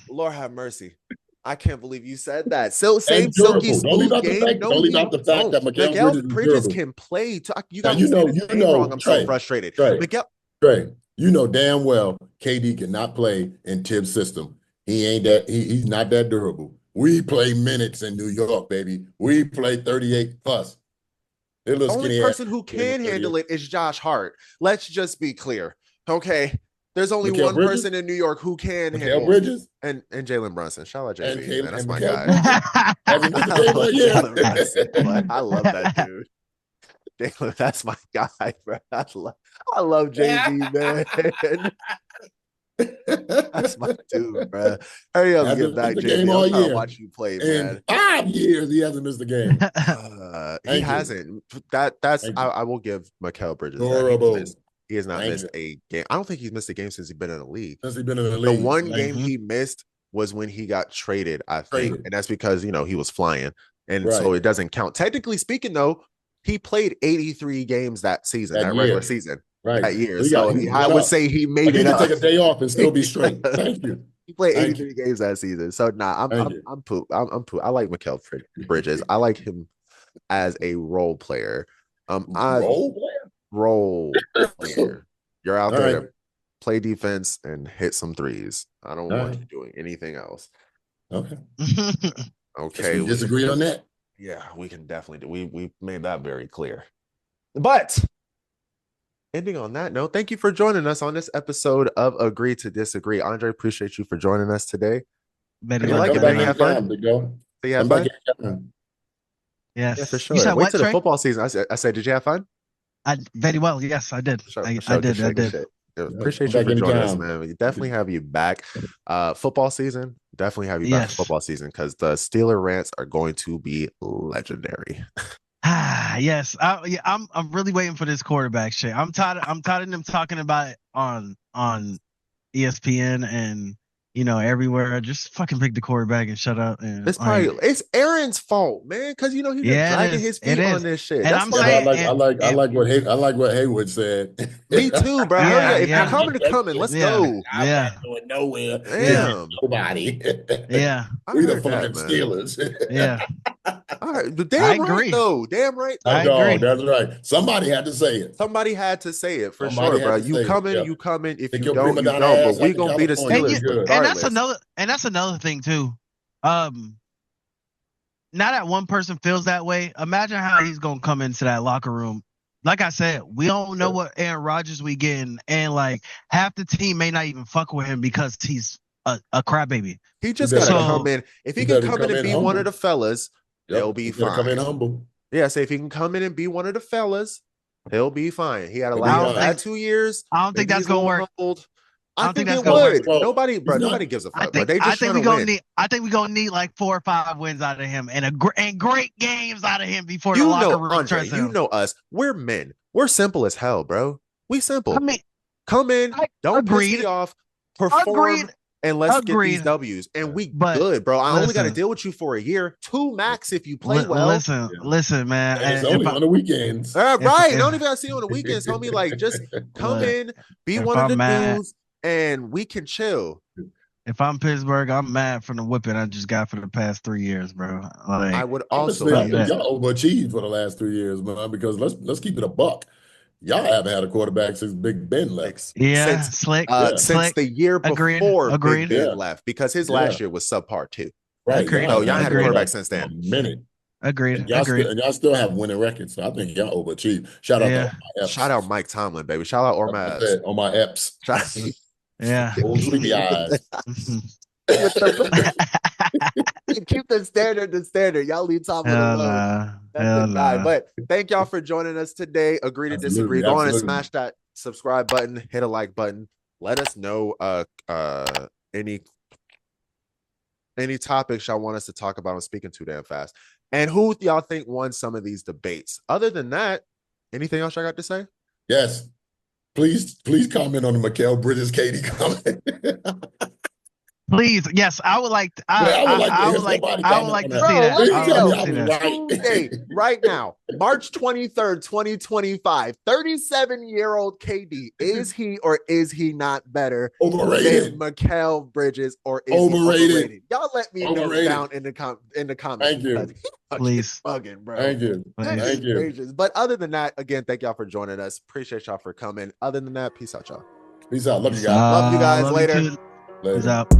Lord have mercy. I can't believe you said that. Same silky smooth game. Don't leave out the fact that Mikal Bridges can play. You got you know, wrong. I'm so frustrated. Trey, you know damn well KD cannot play in Tibbs' system. He's not that durable. We play minutes in New York, baby. We play 38 plus. The only person who can handle it is Josh Hart. Let's just be clear. Okay. There's only one person in New York who can handle Bridges and Jalen Brunson. Shout out JB, man. That's my guy. I love that dude. Jalen, that's my guy, bro. I love JB, man. That's my dude, bro. Hurry up and get back, JB. I'm trying to watch you play, man. In 5 years, he hasn't missed a game. He hasn't. I will give Mikal Bridges that. He has not missed a game. I don't think he's missed a game since he's been in the league. The one game he missed was when he got traded, I think. And that's because, he was flying. And so it doesn't count. Technically speaking, though, he played 83 games that season, that regular season. That year. So I would say he made it up. Take a day off and still be straight. Thank you. He played 83 games that season. So I'm poop. I'm poop. I like Mikal Bridges. I like him as a role player. Role player. You're out there to play defense and hit some threes. I don't want you doing anything else. Okay. Okay. We disagree on that. Yeah, we can definitely do. We made that very clear. But ending on that note, thank you for joining us on this episode of Agree to Disagree. Andre, appreciate you for joining us today. Did you like it, man? You have fun? You have fun? Yes. Yeah, for sure. Wait till the football season. I said, did you have fun? Very well. Yes, I did. I did. Appreciate you for joining us, man. We definitely have you back. Football season, definitely have you back for football season because the Steeler rants are going to be legendary. Yes. I'm really waiting for this quarterback shit. I'm tired of them talking about it on ESPN and everywhere. Just fucking pick the quarterback and shut up. And it's Aaron's fault, man, because he's been dragging his feet on this shit. And I'm saying, I like what Haywood said. Me too, bro. If you're coming, let's go. I'm not going nowhere. Damn. Nobody. Yeah. We the fucking Steelers. Yeah. All right. Damn right, though. Damn right. I agree. That's right. Somebody had to say it. Somebody had to say it for sure, bro. You coming. If you don't, you don't. But we gonna beat the Steelers. And that's another thing too. Now that one person feels that way, imagine how he's gonna come into that locker room. Like I said, we don't know what Aaron Rodgers we getting, and like half the team may not even fuck with him because he's a crybaby. He just gotta come in. If he can come in and be one of the fellas, he'll be fine. Come in humble. Yeah, so if he can come in and be one of the fellas, he'll be fine. He had a last 2 years. I don't think that's gonna work. I think it would. Nobody gives a fuck. I think we're gonna need like 4 or 5 wins out of him and great games out of him before the locker room Andre, you know us. We're men. We're simple as hell, bro. We simple. I mean, come in, don't piss me off, perform, and let's get these W's. And we good, bro. I only got to deal with you for a year, 2 max if you play well. Listen, man. And it's only on the weekends. Right. Don't even got to see you on the weekends, homie. Like, just come in, be one of the dudes. And we can chill. If I'm Pittsburgh, I'm mad from the whipping I just got for the past 3 years, bro. Like, I would also y'all overachieved for the last 3 years, man. Because let's keep it a buck. Y'all haven't had a quarterback since Big Ben left. Yeah, since the year before Big Ben left, because his last year was subpar too. Right. So y'all had a quarterback since then. A minute. Agreed. Y'all still have winning records, so I think y'all overachieved. Shout out Mike Tomlin, baby. Shout out Ormaz. On my eps. Yeah. Old sleepy eyes. Keep the standard. Y'all leave Tomlin alone. That's the guy. But thank y'all for joining us today. Agree to disagree. Go on and smash that subscribe button, hit a like button. Let us know any topics y'all want us to talk about. I'm speaking too damn fast. And who y'all think won some of these debates? Other than that, anything else I got to say? Yes. Please comment on the Mikal Bridges KD comment. Please, yes, I would like. I would like to see that. Tuesday, right now, March 23rd, 2025. 37-year-old KD, is he or is he not better overrated than Mikal Bridges, or is he overrated? Y'all let me know down in the comments. Thank you. Please. Bugging, bro. Thank you. Thank you. But other than that, again, thank y'all for joining us. Appreciate y'all for coming. Other than that, peace out, y'all. Peace out. Love you Peace guys. Love you guys. Love Later. too. Peace Later. out.